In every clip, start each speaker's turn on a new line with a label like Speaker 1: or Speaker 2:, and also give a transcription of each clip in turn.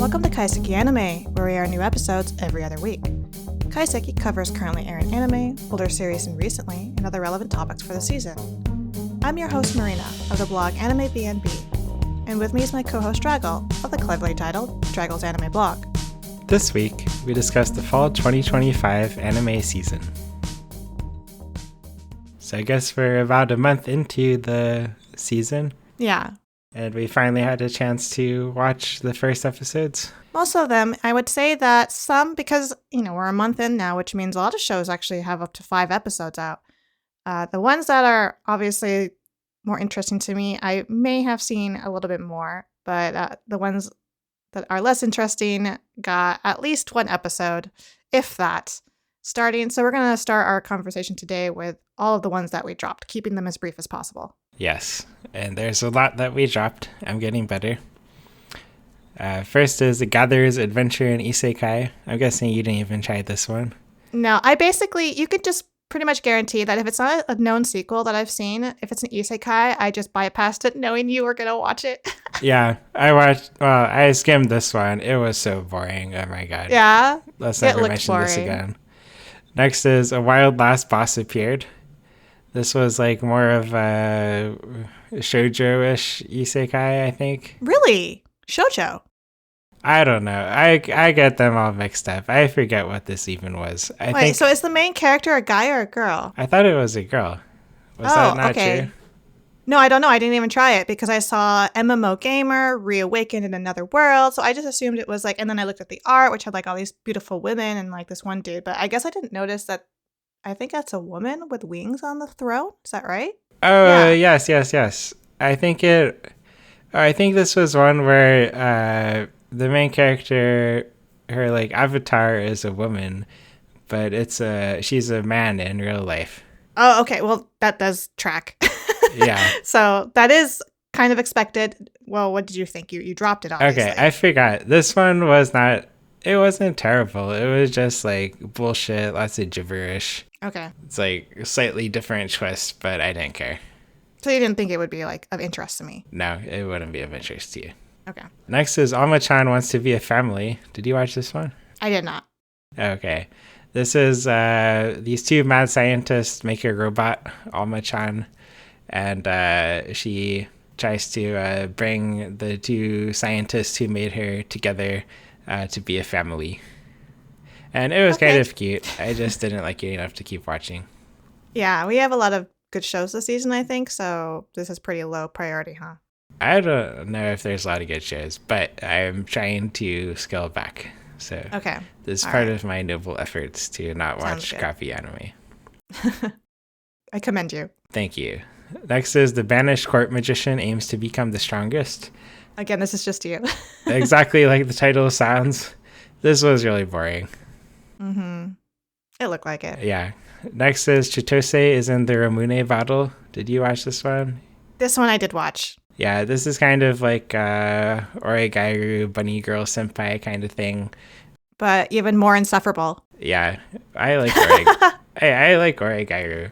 Speaker 1: Welcome to Kaiseki Anime, where we air new episodes every other week. Kaiseki covers currently airing anime, older series and recently, and other relevant topics for the season. I'm your host Marina, of the blog Anime BNB, and with me is my co-host Draggle, of the cleverly titled Draggle's Anime Blog.
Speaker 2: This week, we discuss the fall 2025 anime season. So I guess we're about a month into the season.
Speaker 1: Yeah.
Speaker 2: And we finally had a chance to watch the first episodes.
Speaker 1: Most of them, I would say that some, because, we're a month in now, which means a lot of shows actually have up to 5 episodes out. The ones that are obviously more interesting to me, I may have seen a little bit more, but the ones that are less interesting got at least 1 episode, if that, starting. So we're going to start our conversation today with all of the ones that we dropped, keeping them as brief as possible.
Speaker 2: Yes, and there's a lot that we dropped. I'm getting better. First is The Gatherer's Adventure in Isekai. I'm guessing you didn't even try this one.
Speaker 1: No, you could just pretty much guarantee that if it's not a known sequel that I've seen, if it's an Isekai, I just bypassed it knowing you were going to watch it.
Speaker 2: Yeah, I skimmed this one. It was so boring. Oh my god.
Speaker 1: Yeah?
Speaker 2: Let's never mention this again. Next is A Wild Last Boss Appeared. This was like more of a shoujo-ish isekai, I think.
Speaker 1: Really? Shoujo?
Speaker 2: I don't know. I get them all mixed up. I forget what this even was.
Speaker 1: So is the main character a guy or a girl?
Speaker 2: I thought it was a girl. Was that not true?
Speaker 1: No, I don't know. I didn't even try it because I saw MMO Gamer reawakened in another world. So I just assumed it was and then I looked at the art, which had all these beautiful women and this one dude. But I guess I didn't notice that. I think that's a woman with wings on the throne. Is that right?
Speaker 2: Oh, yeah. Yes. I think this was one where the main character, her avatar is a woman, but she's a man in real life.
Speaker 1: Oh, okay. Well, that does track.
Speaker 2: Yeah.
Speaker 1: So that is kind of expected. Well, what did you think? You dropped it, obviously.
Speaker 2: Okay, I forgot. This one it wasn't terrible. It was just bullshit, lots of gibberish.
Speaker 1: Okay.
Speaker 2: It's a slightly different twist, but I didn't care.
Speaker 1: So you didn't think it would be of interest to me?
Speaker 2: No, it wouldn't be of interest to you.
Speaker 1: Okay.
Speaker 2: Next is Alma-chan Wants to Be a Family. Did you watch this one?
Speaker 1: I did not.
Speaker 2: Okay. This is these 2 mad scientists make a robot, Alma-chan, and she tries to bring the 2 scientists who made her together to be a family. And it was kind of cute. I just didn't like it enough to keep watching.
Speaker 1: Yeah, we have a lot of good shows this season, I think, so this is pretty low priority, huh?
Speaker 2: I don't know if there's a lot of good shows, but I'm trying to scale back. So this is part of my noble efforts to not watch crappy anime.
Speaker 1: I commend you.
Speaker 2: Thank you. Next is The Banished Court Magician Aims to Become the Strongest.
Speaker 1: Again, this is just you.
Speaker 2: Exactly like the title sounds. This was really boring.
Speaker 1: Mm-hmm. It looked like it.
Speaker 2: Yeah. Next is Chitose is in the Ramune battle. Did you watch this one?
Speaker 1: This one I did watch. Yeah,
Speaker 2: this is kind of like Oregairu, bunny girl senpai kind of thing.
Speaker 1: But even more insufferable.
Speaker 2: Yeah, I like I like Oregairu.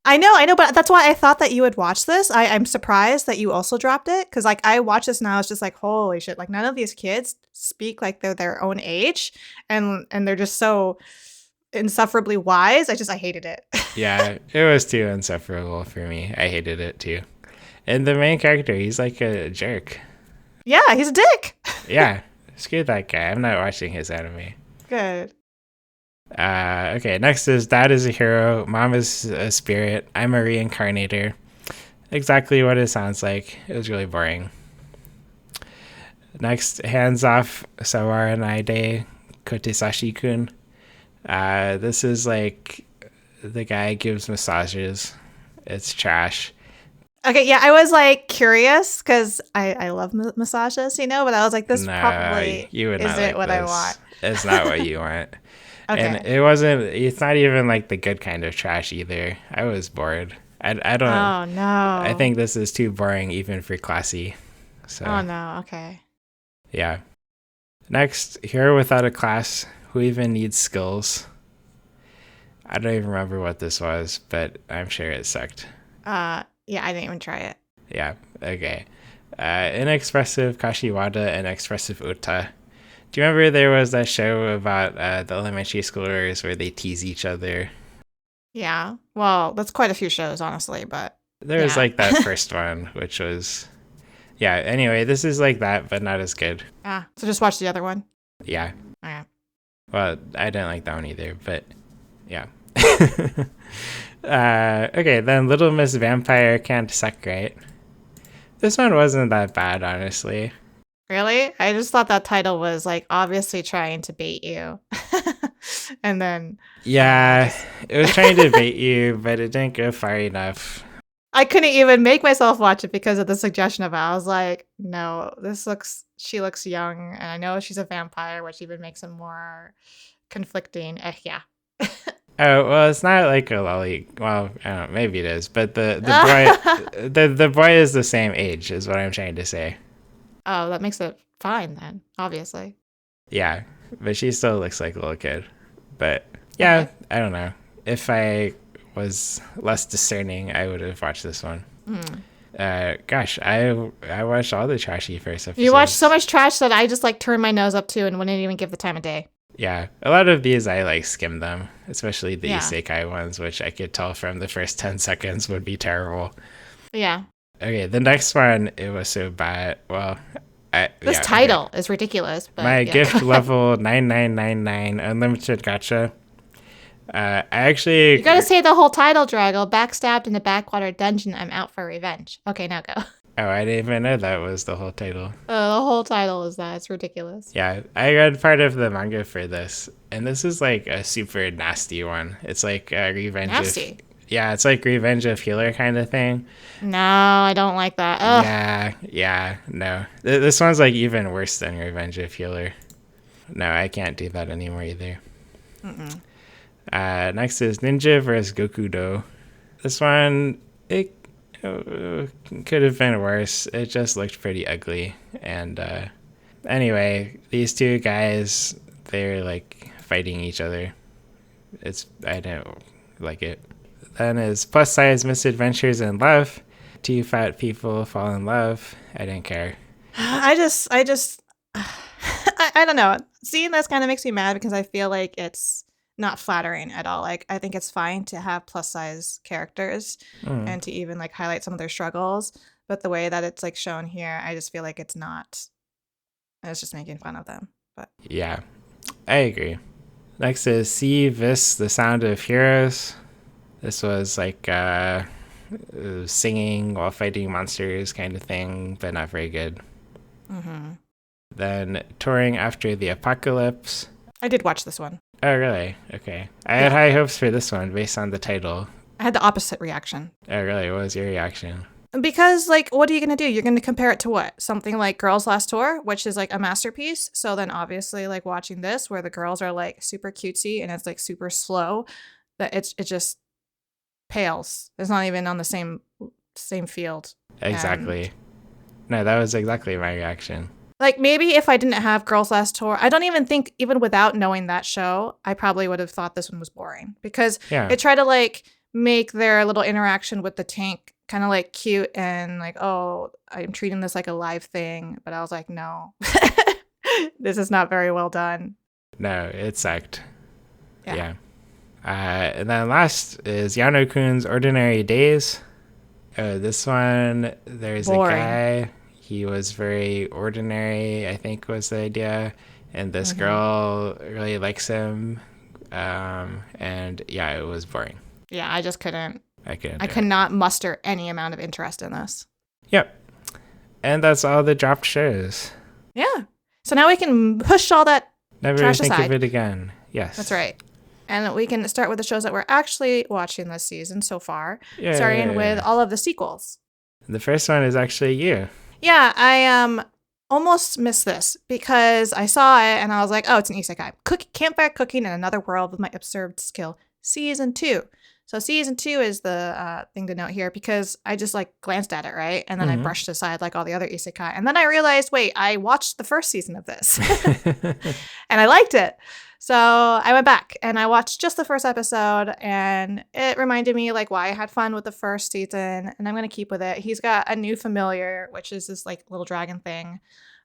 Speaker 1: I know, but that's why I thought that you would watch this. I'm surprised that you also dropped it, because I watched this and I was just holy shit, none of these kids speak like they're their own age, and they're just so insufferably wise. I hated it. Yeah,
Speaker 2: it was too insufferable for me. I hated it too. And the main character, he's a jerk.
Speaker 1: Yeah, he's a dick.
Speaker 2: Yeah, screw that guy. I'm not watching his anime.
Speaker 1: Good.
Speaker 2: Okay, next is Dad is a Hero, Mom is a Spirit, I'm a Reincarnator. Exactly what it sounds like. It was really boring. Next, Hands Off Sawaranaide, Kotesashi-kun. This is the guy gives massages. It's trash.
Speaker 1: Okay, yeah, I was curious because I love massages, but I was this probably isn't what I want.
Speaker 2: It's not what you want.
Speaker 1: Okay.
Speaker 2: And it's not even the good kind of trash either. I was bored. I don't.
Speaker 1: Oh, no.
Speaker 2: I think this is too boring even for classy. So.
Speaker 1: Oh, no. Okay.
Speaker 2: Yeah. Next, Hero Without a Class. Who even needs skills? I don't even remember what this was, but I'm sure it sucked.
Speaker 1: Yeah, I didn't even try it.
Speaker 2: Yeah. Okay. Inexpressive Kashiwada and Expressive Oota. Do you remember there was that show about the elementary schoolers where they tease each other?
Speaker 1: Yeah. Well, that's quite a few shows, honestly, but
Speaker 2: There was
Speaker 1: yeah.
Speaker 2: like that first one, which was, yeah. Anyway, this is like that, but not as good.
Speaker 1: So just watch the other one.
Speaker 2: Yeah.
Speaker 1: Okay.
Speaker 2: Well, I didn't like that one either, but yeah. Okay, then Little Miss Vampire Can't Suck Right. This one wasn't that bad, honestly.
Speaker 1: Really? I just thought that title was like obviously trying to bait you. And then
Speaker 2: Yeah, it was trying to bait you, but it didn't go far enough.
Speaker 1: I couldn't even make myself watch it because of the suggestion of it. I was like, no, she looks young, and I know she's a vampire, which even makes it more conflicting. Yeah.
Speaker 2: Oh, well, it's not like a lolly. Well, I don't know, maybe it is, but the boy, the boy is the same age, is what I'm trying to say.
Speaker 1: Oh, that makes it fine then, obviously.
Speaker 2: Yeah, but she still looks like a little kid. But yeah,
Speaker 1: Okay.
Speaker 2: I don't know. If I was less discerning, I would have watched this one. Gosh, I watched all the trashy first episodes.
Speaker 1: You watch so much trash that I just like turned my nose up to and wouldn't even give the time of day.
Speaker 2: Yeah, a lot of these I like skim them, especially the
Speaker 1: Yeah.
Speaker 2: Isekai ones, which I could tell from the first 10 seconds would be terrible.
Speaker 1: Yeah.
Speaker 2: Okay, the next one, it was so bad. Well,
Speaker 1: This title is ridiculous. But
Speaker 2: My
Speaker 1: yeah.
Speaker 2: gift level 9999 unlimited gacha. I actually.
Speaker 1: You gotta say the whole title, Draggle. Backstabbed in the Backwater dungeon. I'm out for revenge. Okay, now go.
Speaker 2: Oh, I didn't even know that was the whole title.
Speaker 1: The whole title is that. It's ridiculous.
Speaker 2: Yeah, I read part of the manga for this, and this is like a super nasty one. It's like revenge.
Speaker 1: Nasty.
Speaker 2: Yeah, it's like Revenge of Healer kind of thing.
Speaker 1: No, I don't like that. Ugh.
Speaker 2: Yeah, no. This one's like even worse than Revenge of Healer. No, I can't do that anymore either. Next is Ninja vs. Gokudou. This one, it could have been worse. It just looked pretty ugly. And anyway, these two guys, they're like fighting each other. I don't like it. Then is Plus Size Misadventures in Love. Two fat people fall in love. I didn't care.
Speaker 1: I don't know. Seeing this kind of makes me mad because I feel like it's not flattering at all. Like, I think it's fine to have plus size characters and to even like highlight some of their struggles. But the way that it's like shown here, I just feel like it's not. It's just making fun of them. But
Speaker 2: yeah, I agree. Next is SI-VIS, The Sound of Heroes. This was like singing while fighting monsters kind of thing, but not very good. Then Touring After the Apocalypse.
Speaker 1: I did watch this one.
Speaker 2: Oh, really? Okay. I had high hopes for this one based on the title.
Speaker 1: I had the opposite reaction.
Speaker 2: Oh, really? What was your reaction?
Speaker 1: Because, like, what are you going to do? You're going to compare it to what? Something like Girls Last Tour, which is, like, a masterpiece. So then, obviously, like, watching this, where the girls are, like, super cutesy and it's, like, super slow, that it just pales. It's not even on the same field.
Speaker 2: Exactly. No, that was exactly my reaction.
Speaker 1: Like, maybe if I didn't have Girls Last Tour, I don't even think, even without knowing that show, I probably would have thought this one was boring. Because it tried to, like, make their little interaction with the tank kind of, like, cute and, like, oh, I'm treating this like a live thing. But I was like, no, this is not very well done.
Speaker 2: No, it sucked. Yeah. And then last is Yano-kun's Ordinary Days. This one, there's
Speaker 1: Boring.
Speaker 2: a guy. He was very ordinary, I think was the idea. And this girl really likes him. And yeah, it was boring.
Speaker 1: Yeah, I just couldn't.
Speaker 2: I
Speaker 1: could not muster any amount of interest in this.
Speaker 2: Yep. And that's all the dropped shows.
Speaker 1: Yeah. So now we can push all that
Speaker 2: Never
Speaker 1: trash
Speaker 2: think
Speaker 1: aside.
Speaker 2: of it again. Yes.
Speaker 1: That's right. And we can start with the shows that we're actually watching this season so far, starting with all of the sequels.
Speaker 2: The first one is actually you.
Speaker 1: Yeah, I almost missed this because I saw it and I was like, oh, it's an isekai. Campfire Cooking in Another World with My Absurd Skill, Season 2. So Season 2 is the thing to note here because I just like glanced at it, right? And then I brushed aside like all the other isekai. And then I realized, wait, I watched the first season of this and I liked it. So I went back and I watched just the first episode and it reminded me like why I had fun with the first season and I'm going to keep with it. He's got a new familiar, which is this like little dragon thing.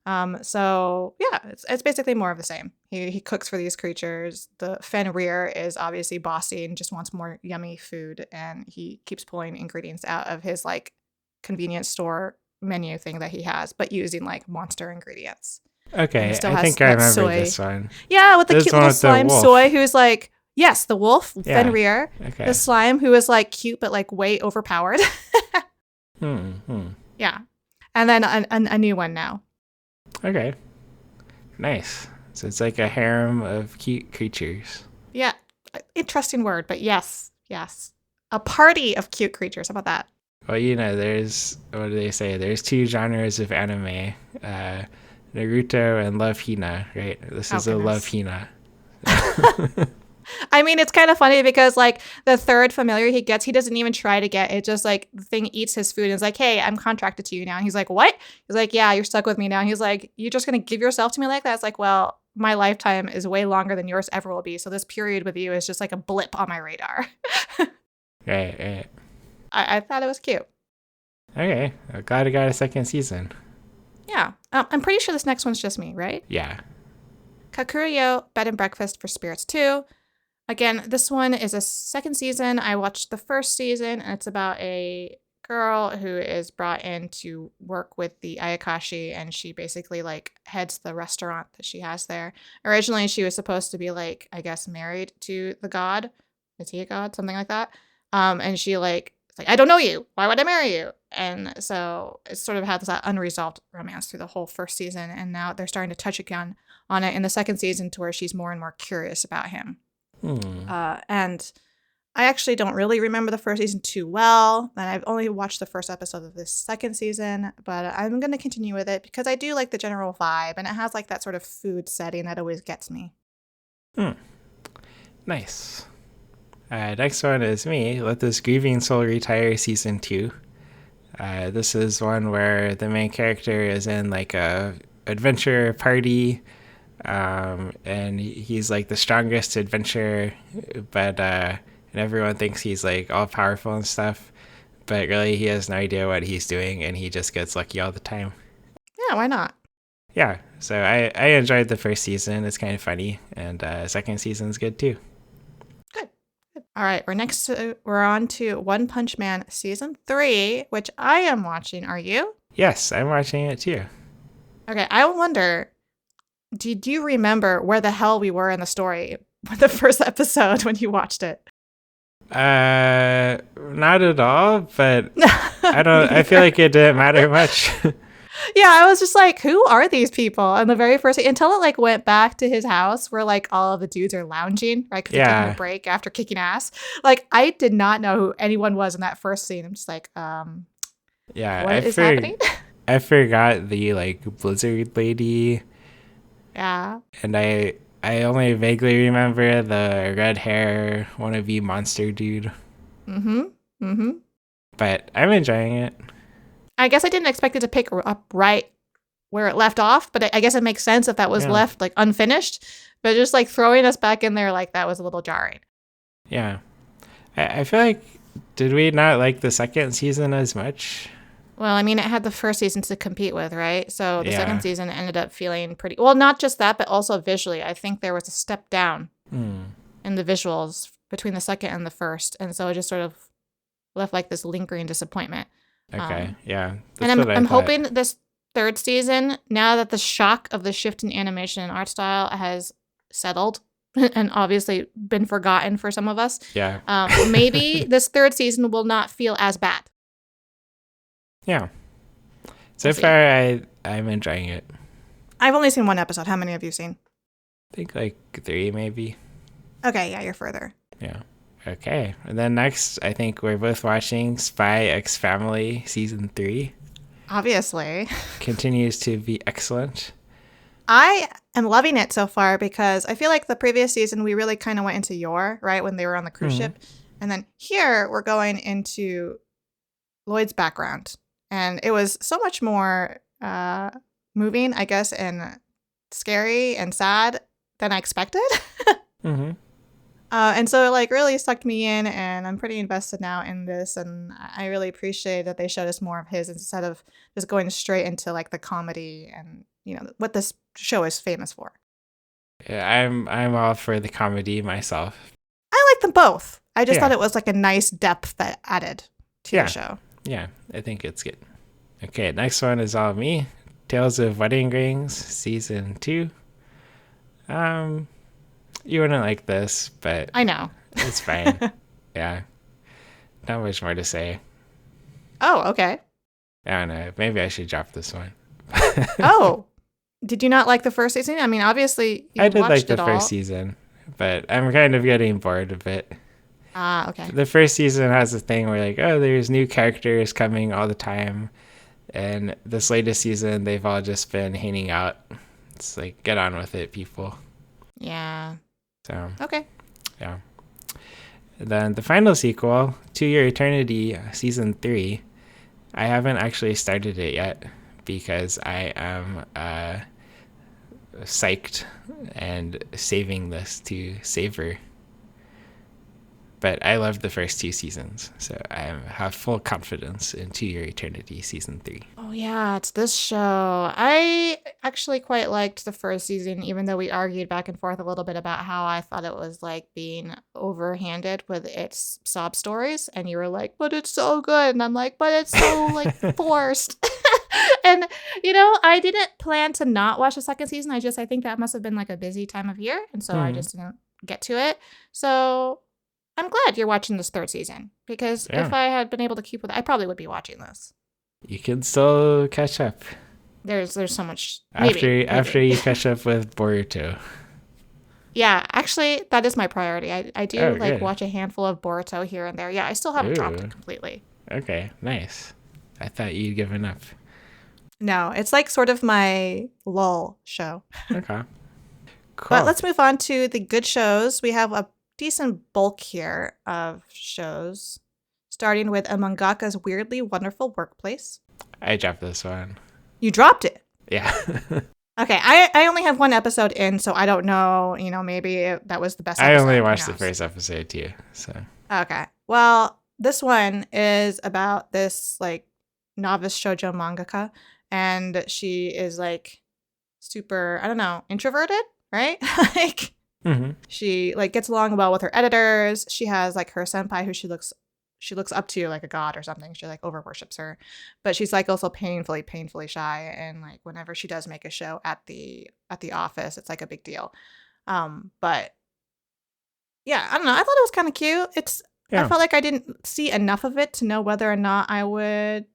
Speaker 1: So yeah, it's basically more of the same. He cooks for these creatures. The Fenrir is obviously bossy and just wants more yummy food, and he keeps pulling ingredients out of his like convenience store menu thing that he has, but using like monster ingredients.
Speaker 2: Okay,
Speaker 1: Still
Speaker 2: I
Speaker 1: has
Speaker 2: think I
Speaker 1: that
Speaker 2: remember
Speaker 1: soy.
Speaker 2: this one.
Speaker 1: Yeah, with the
Speaker 2: This
Speaker 1: cute
Speaker 2: one
Speaker 1: little
Speaker 2: with the
Speaker 1: slime
Speaker 2: wolf.
Speaker 1: soy who's like, yes, the wolf,
Speaker 2: Yeah.
Speaker 1: Fenrir.
Speaker 2: Okay.
Speaker 1: The slime who is like cute but like way overpowered. Yeah. And then a new one now.
Speaker 2: Okay. Nice. So it's like a harem of cute creatures.
Speaker 1: Yeah. Interesting word, but yes. A party of cute creatures. How about that?
Speaker 2: Well, there's, what do they say? There's 2 genres of anime, Naruto and Love Hina, right? This is a Love Hina.
Speaker 1: I mean, it's kind of funny because like the third familiar he gets, he doesn't even try to get it. Just like the thing eats his food and is like, hey, I'm contracted to you now. And he's like, what? He's like, yeah, you're stuck with me now. And he's like, you're just going to give yourself to me like that? It's like, well, my lifetime is way longer than yours ever will be. So this period with you is just like a blip on my radar.
Speaker 2: Right.
Speaker 1: I thought it was cute.
Speaker 2: Okay. I'm glad I got a second season.
Speaker 1: Yeah. I'm pretty sure this next one's just me, right?
Speaker 2: Yeah.
Speaker 1: Kakuriyo, Bed and Breakfast for Spirits 2. Again, this one is a second season. I watched the first season, and it's about a girl who is brought in to work with the Ayakashi, and she basically like heads the restaurant that she has there. Originally, she was supposed to be like, I guess, married to the god. Is he a god? Something like that. And she like, it's like, I don't know you. Why would I marry you? And so it sort of had this unresolved romance through the whole first season, and now they're starting to touch again on it in the second season to where she's more and more curious about him. And I actually don't really remember the first season too well, and I've only watched the first episode of this second season, but I'm going to continue with it because I do like the general vibe, and it has like that sort of food setting that always gets me.
Speaker 2: Nice. Next one is me. Let This Grieving Soul Retire Season 2. This is one where the main character is in like a adventure party, and he's like the strongest adventurer, but and everyone thinks he's like all powerful and stuff, but really he has no idea what he's doing, and he just gets lucky all the time.
Speaker 1: Yeah, why not?
Speaker 2: Yeah, so I enjoyed the first season. It's kind of funny, and second season's good too.
Speaker 1: Good. All right, we're on to One Punch Man Season 3, which I am watching. Are you?
Speaker 2: Yes, I'm watching it too.
Speaker 1: Okay, I wonder, did you remember where the hell we were in the story with the first episode when you watched it?
Speaker 2: Not at all, but I feel like it didn't matter much.
Speaker 1: Yeah, I was just like, who are these people? And the very first, until it like went back to his house where like all of the dudes are lounging, right? Because they're taking a break after kicking ass. Like, I did not know who anyone was in that first scene. I'm just like,
Speaker 2: yeah,
Speaker 1: what is happening?
Speaker 2: I forgot the like Blizzard lady.
Speaker 1: Yeah.
Speaker 2: And I only vaguely remember the red hair wannabe monster dude. But I'm enjoying it.
Speaker 1: I guess I didn't expect it to pick up right where it left off, but I guess it makes sense if that was left like unfinished. But just like throwing us back in there like that was a little jarring.
Speaker 2: Yeah. I feel like, did we not like the second season as much?
Speaker 1: Well, I mean, it had the first season to compete with, right? So the second season ended up feeling pretty... Well, not just that, but also visually. I think there was a step down in the visuals between the second and the first. And so it just sort of left like this lingering disappointment.
Speaker 2: Okay, yeah.
Speaker 1: And I'm hoping this third season, now that the shock of the shift in animation and art style has settled and obviously been forgotten for some of us, maybe this third season will not feel as bad.
Speaker 2: Yeah. So far, I'm enjoying it.
Speaker 1: I've only seen one episode. How many have you seen?
Speaker 2: I think like 3 maybe.
Speaker 1: Okay, yeah, you're further.
Speaker 2: Yeah. Okay. And then next, I think we're both watching Spy X Family Season 3.
Speaker 1: Obviously.
Speaker 2: Continues to be excellent.
Speaker 1: I am loving it so far because I feel like the previous season we really kind of went into Yor, right, when they were on the cruise ship. And then here we're going into Lloyd's background. And it was so much more moving, I guess, and scary and sad than I expected. And so it like really sucked me in, and I'm pretty invested now in this. And I really appreciate that they showed us more of his instead of just going straight into like the comedy and what this show is famous for.
Speaker 2: Yeah, I'm all for the comedy myself.
Speaker 1: I like them both. I just thought it was like a nice depth that added to the show.
Speaker 2: Yeah, I think it's good. Okay, next one is all me. Tales of Wedding Rings, Season 2. You wouldn't like this, but
Speaker 1: I know.
Speaker 2: It's fine. Yeah. Not much more to say.
Speaker 1: Oh, okay.
Speaker 2: I don't know. Maybe I should drop this one.
Speaker 1: Oh. Did you not like the first season? I mean, obviously,
Speaker 2: I did like the first season, but I'm kind of getting bored of it.
Speaker 1: Ah, okay.
Speaker 2: The first season has a thing where like, oh, there's new characters coming all the time. And this latest season, they've all just been hanging out. It's like, get on with it, people.
Speaker 1: Yeah.
Speaker 2: So.
Speaker 1: Okay.
Speaker 2: Yeah. And then the final sequel, To Your Eternity, Season 3. I haven't actually started it yet because I am psyched and saving this to savor. But I loved the first 2 seasons, so I have full confidence in To Your Eternity Season 3.
Speaker 1: Oh, yeah, it's this show. I actually quite liked the first season, even though we argued back and forth a little bit about how I thought it was like being overhanded with its sob stories. And you were like, but it's so good. And I'm like, but it's so like forced. And, I didn't plan to not watch the second season. I think that must have been like a busy time of year. And so I just didn't get to it. So I'm glad you're watching this third season because if I had been able to keep with it, I probably would be watching this.
Speaker 2: You can still catch up.
Speaker 1: There's so much.
Speaker 2: After you catch up with Boruto.
Speaker 1: Yeah, actually, that is my priority. I do
Speaker 2: good.
Speaker 1: watch a handful of Boruto here and there. Yeah, I still haven't dropped it completely.
Speaker 2: Okay, nice. I thought you'd given up.
Speaker 1: No, it's like sort of my lull show.
Speaker 2: Okay. Cool.
Speaker 1: But let's move on to the good shows. We have a decent bulk here of shows, starting with a mangaka's Weirdly Wonderful Workplace.
Speaker 2: I dropped this one.
Speaker 1: You dropped it?
Speaker 2: Yeah.
Speaker 1: Okay, I only have one episode in, so I don't know, maybe that was the best episode.
Speaker 2: I only watched the first episode too, so.
Speaker 1: Okay. Well, this one is about this, like, novice shoujo mangaka, and she is, like, super, I don't know, introverted, right? Like, she, like, gets along well with her editors. She has, like, her senpai who she looks up to like a god or something. She like over worships her, but she's like also painfully shy. And like whenever she does make a show at the office, it's like a big deal. But yeah, I don't know. I thought it was kind of cute. I felt like I didn't see enough of it to know whether or not I would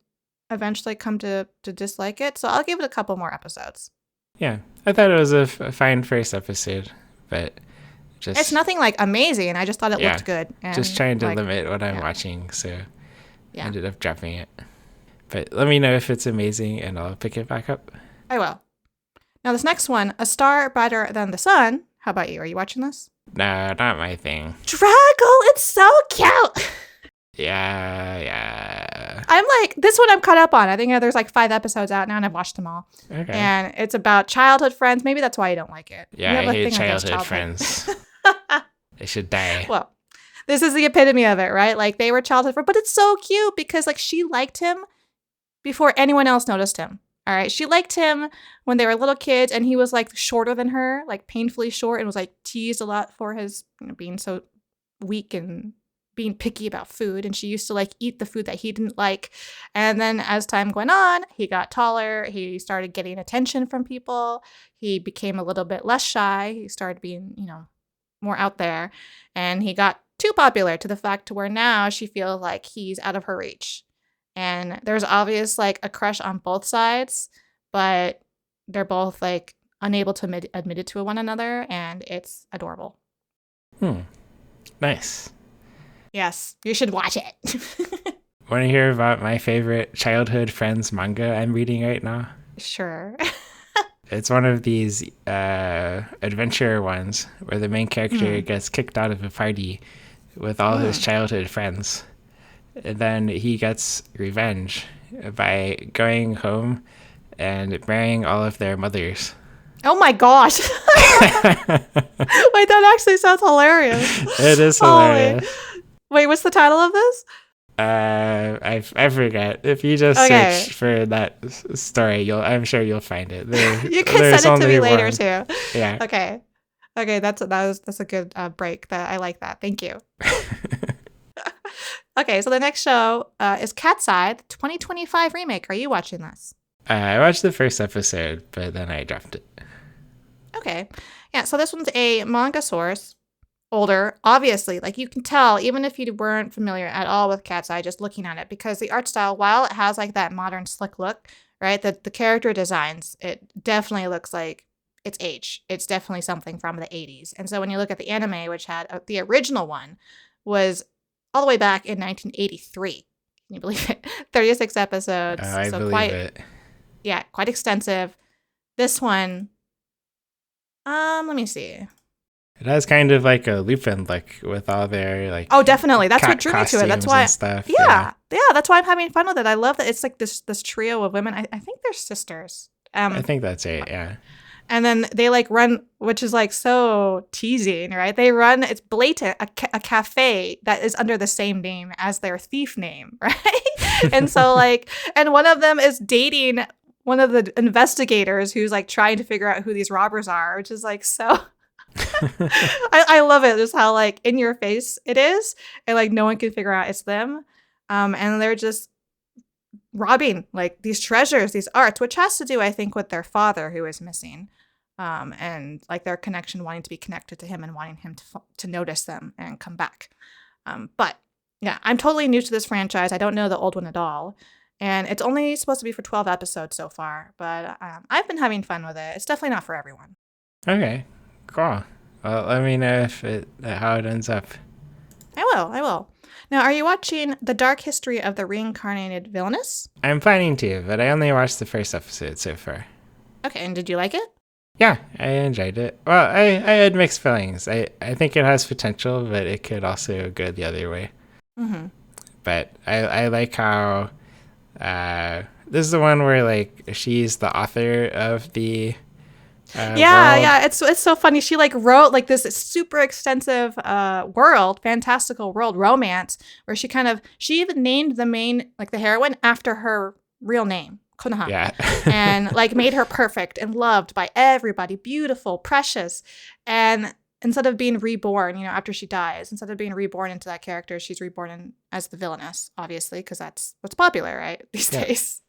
Speaker 1: eventually come to dislike it. So I'll give it a couple more episodes.
Speaker 2: Yeah, I thought it was a fine first episode, but it's
Speaker 1: nothing like amazing. I just thought it looked good. And
Speaker 2: just trying to limit what I'm watching, so I ended up dropping it. But let me know if it's amazing, and I'll pick it back up.
Speaker 1: I will. Now this next one, A Star Brighter Than the Sun. How about you? Are you watching this?
Speaker 2: No, not my thing.
Speaker 1: Draggle, it's so cute.
Speaker 2: Yeah.
Speaker 1: I'm like, this one I'm caught up on. I think there's like 5 episodes out now, and I've watched them all.
Speaker 2: Okay.
Speaker 1: And it's about childhood friends. Maybe that's why you don't like it.
Speaker 2: Yeah, I hate childhood friends. They should die.
Speaker 1: Well, this is the epitome of it, right? Like they were childhood friends, but it's so cute because like she liked him before anyone else noticed him. All right. She liked him when they were little kids, and he was like shorter than her, like painfully short, and was like teased a lot for his being so weak and being picky about food. And she used to like eat the food that he didn't like. And then as time went on, he got taller. He started getting attention from people. He became a little bit less shy. He started being, more out there, and he got too popular to the fact to where now she feels like he's out of her reach. And there's obvious like a crush on both sides, but they're both like unable to admit it to one another, and it's adorable.
Speaker 2: Nice.
Speaker 1: Yes, you should watch it.
Speaker 2: Want to hear about my favorite childhood friends manga I'm reading right now?
Speaker 1: Sure.
Speaker 2: It's one of these adventure ones where the main character gets kicked out of a party with all his childhood friends. And then he gets revenge by going home and marrying all of their mothers.
Speaker 1: Oh my gosh. Wait, that actually sounds hilarious.
Speaker 2: It is hilarious.
Speaker 1: Wait, what's the title of this?
Speaker 2: I forget. If you just
Speaker 1: Okay.
Speaker 2: search for that story, I'm sure you'll find it.
Speaker 1: You can
Speaker 2: There's
Speaker 1: send it to me
Speaker 2: only
Speaker 1: later
Speaker 2: one.
Speaker 1: too.
Speaker 2: Yeah.
Speaker 1: Okay. That's a good break. That I like that. Thank you. Okay, so the next show is Cat's Eye, the 2025 remake. Are you watching this?
Speaker 2: I watched the first episode, but then I dropped it.
Speaker 1: Okay. Yeah, so this one's a manga source. Older, obviously. Like, you can tell, even if you weren't familiar at all with Cat's Eye, just looking at it, because the art style, while it has like that modern slick look, right, the character designs, it definitely looks like it's age. It's definitely something from the 80s. And so when you look at the anime, which had the original one, was all the way back in 1983. Can you believe it? 36 episodes.
Speaker 2: I
Speaker 1: so
Speaker 2: believe it.
Speaker 1: Yeah, quite extensive. This one, let me see.
Speaker 2: It has kind of like a Lupin look with all their like.
Speaker 1: Oh, definitely. That's what drew me to it. That's why.
Speaker 2: Stuff.
Speaker 1: Yeah. That's why I'm having fun with it. I love that it's like this trio of women. I think they're sisters.
Speaker 2: I think that's it. Yeah.
Speaker 1: And then they like run, which is like so teasing, right? They run, it's blatant, a cafe that is under the same name as their thief name, right? And so like, and one of them is dating one of the investigators who's like trying to figure out who these robbers are, which is like so. I love it. Just how like in your face it is, and like no one can figure out it's them. And they're just robbing like these treasures, these arts, which has to do, I think, with their father who is missing. And like their connection, wanting to be connected to him and wanting him to notice them and come back. But yeah, I'm totally new to this franchise. I don't know the old one at all. And it's only supposed to be for 12 episodes so far. But I've been having fun with it. It's definitely not for everyone.
Speaker 2: Okay, cool. Well, let me know how it ends up.
Speaker 1: I will. Now, are you watching The Dark History of the Reincarnated Villainess?
Speaker 2: I'm planning to, but I only watched the first episode so far.
Speaker 1: Okay, and did you like it?
Speaker 2: Yeah, I enjoyed it. Well, I had mixed feelings. I think it has potential, but it could also go the other way.
Speaker 1: Mm-hmm.
Speaker 2: But I like how this is the one where like she's the author of the world.
Speaker 1: Yeah, it's so funny. She like wrote like this super extensive fantastical world romance where she even named the main, like the heroine, after her real name. Konoha.
Speaker 2: Yeah.
Speaker 1: And like made her perfect and loved by everybody, beautiful, precious. And instead of being reborn, after she dies, instead of being reborn into that character, she's reborn as the villainess, obviously, because that's what's popular, right? These days,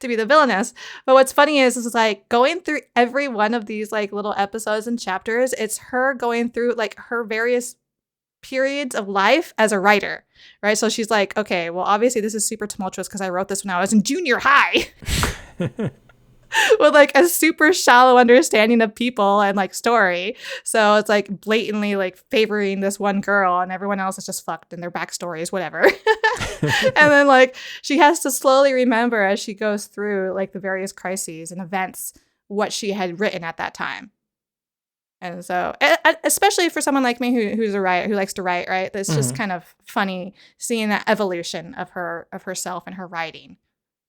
Speaker 1: to be the villainess. But what's funny is like going through every one of these like little episodes and chapters, it's her going through like her various periods of life as a writer, right? So she's like, okay, well, obviously this is super tumultuous because I wrote this when I was in junior high with like a super shallow understanding of people and like story. So it's like blatantly like favoring this one girl and everyone else is just fucked in their backstories, whatever. And then like she has to slowly remember as she goes through like the various crises and events what she had written at that time. And so, especially for someone like me who's a writer, who likes to write, right? It's just kind of funny seeing that evolution of herself and her writing,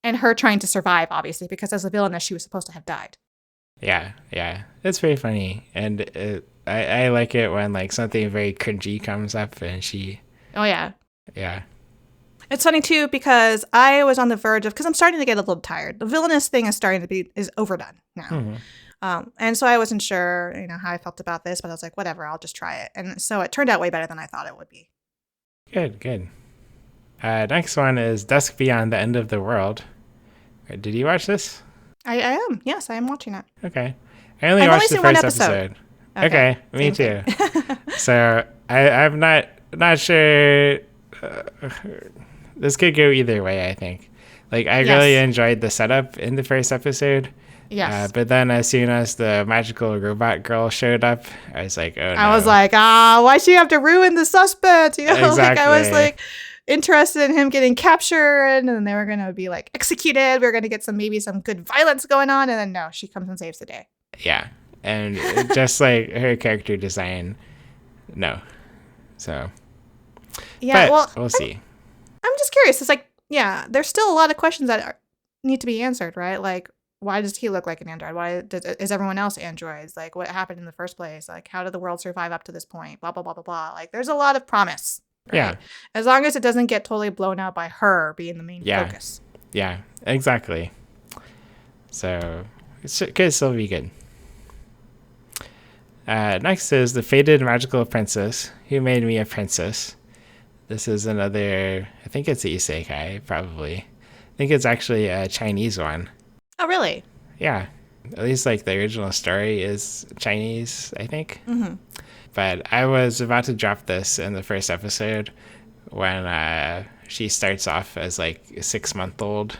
Speaker 1: and her trying to survive, obviously, because as a villainess, she was supposed to have died.
Speaker 2: Yeah, it's very funny, and I like it when like something very cringy comes up, and she.
Speaker 1: Oh yeah.
Speaker 2: Yeah.
Speaker 1: It's funny too because I was on the verge of, because I'm starting to get a little tired. The villainous thing is overdone now. Mm-hmm. And so I wasn't sure, how I felt about this, but I was like, whatever, I'll just try it. And so it turned out way better than I thought it would be.
Speaker 2: Good. Next one is Dusk Beyond the End of the World. Did you watch this?
Speaker 1: I am. Yes, I am watching it.
Speaker 2: Okay. I only watched the first episode. Okay, me too. So I'm not sure. This could go either way, I think. Like, I really enjoyed the setup in the first episode.
Speaker 1: Yes.
Speaker 2: But then as soon as the magical robot girl showed up, I was like, oh no.
Speaker 1: I was like, why'd she have to ruin the suspense?
Speaker 2: Exactly.
Speaker 1: Like I was like interested in him getting captured and then they were going to be like executed. We were going to get maybe some good violence going on. And then no, she comes and saves the day.
Speaker 2: Yeah. And just like her character design, no. So.
Speaker 1: Yeah,
Speaker 2: but we'll see.
Speaker 1: I'm just curious. It's like, yeah, there's still a lot of questions that need to be answered, right? Like, why does he look like an android? Why is everyone else androids? Like, what happened in the first place? Like, how did the world survive up to this point? Blah, blah, blah, blah, blah. Like, there's a lot of promise. Right?
Speaker 2: Yeah.
Speaker 1: As long as it doesn't get totally blown out by her being the main focus.
Speaker 2: Yeah, exactly. So it could still be good. Next is The Fated Magical Princess, Who Made Me a Princess. This is another, I think it's an isekai, probably. I think it's actually a Chinese one.
Speaker 1: Oh, really?
Speaker 2: Yeah. At least like the original story is Chinese, I think.
Speaker 1: Mm-hmm.
Speaker 2: But I was about to drop this in the first episode when she starts off as like a 6-month-old.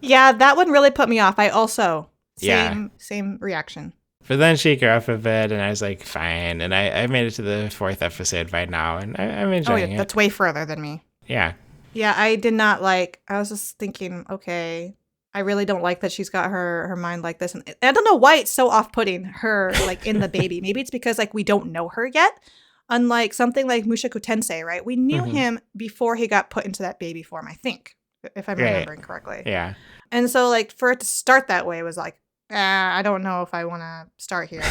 Speaker 1: Yeah, that one really put me off. I also, same reaction.
Speaker 2: But then she grew up a bit, and I was like, fine. And I made it to the 4th episode by now, and I'm enjoying it.
Speaker 1: That's way further than me.
Speaker 2: Yeah.
Speaker 1: Yeah, I did not like, I was just thinking, okay, I really don't like that she's got her mind like this. And I don't know why it's so off-putting, her, like, in the baby. Maybe it's because, like, we don't know her yet. Unlike something like Mushoku Tensei, right? We knew him before he got put into that baby form, I think, if I'm remembering correctly.
Speaker 2: Yeah.
Speaker 1: And so, like, for it to start that way was like, I don't know if I want to start here.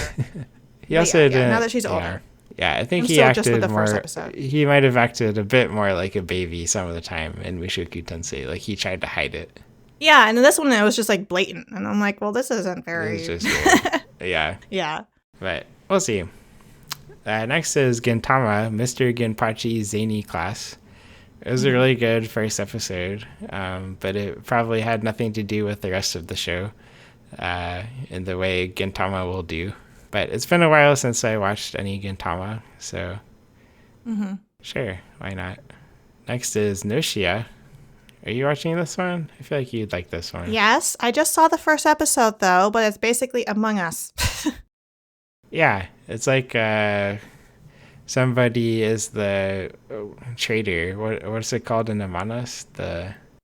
Speaker 2: He also didn't,
Speaker 1: now that she's older.
Speaker 2: Yeah, I think
Speaker 1: I'm
Speaker 2: he
Speaker 1: still
Speaker 2: acted
Speaker 1: just with the
Speaker 2: more.
Speaker 1: first episode.
Speaker 2: He might have acted a bit more like a baby some of the time in Mushoku Tensei. Like he tried to hide it.
Speaker 1: Yeah, and in this one it was just like blatant, and I'm like, well, this isn't very.
Speaker 2: It's just weird. Yeah.
Speaker 1: Yeah.
Speaker 2: But we'll see. Next is Gintama, Mr. Ginpachi Zany class. It was a really good first episode, but it probably had nothing to do with the rest of the show in the way Gintama will do. But it's been a while since I watched any Gintama, so sure, why not? Next is GNOSIA. Are you watching this one? I feel like you'd like this one.
Speaker 1: Yes, I just saw the first episode, though, but it's basically Among Us.
Speaker 2: Yeah, it's like somebody is the trader. What's it called in Among Us?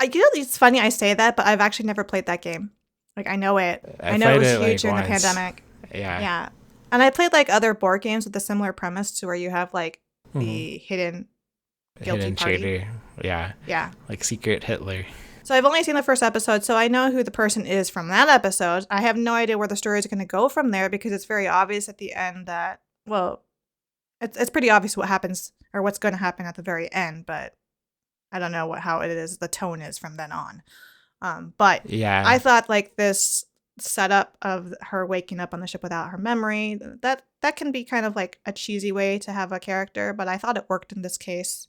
Speaker 1: It's funny I say that, but I've actually never played that game. Like, I know it. I know it was huge during the pandemic.
Speaker 2: Yeah.
Speaker 1: And I played, like, other board games with a similar premise to where you have, like, the hidden guilty party.
Speaker 2: Trader. Yeah.
Speaker 1: Yeah.
Speaker 2: Like Secret Hitler.
Speaker 1: So I've only seen the first episode, so I know who the person is from that episode. I have no idea where the story is going to go from there because it's very obvious at the end that, well, it's pretty obvious what happens or what's going to happen at the very end, but I don't know how it is, the tone is from then on. But
Speaker 2: yeah,
Speaker 1: I thought like this setup of her waking up on the ship without her memory, that can be kind of like a cheesy way to have a character, but I thought it worked in this case.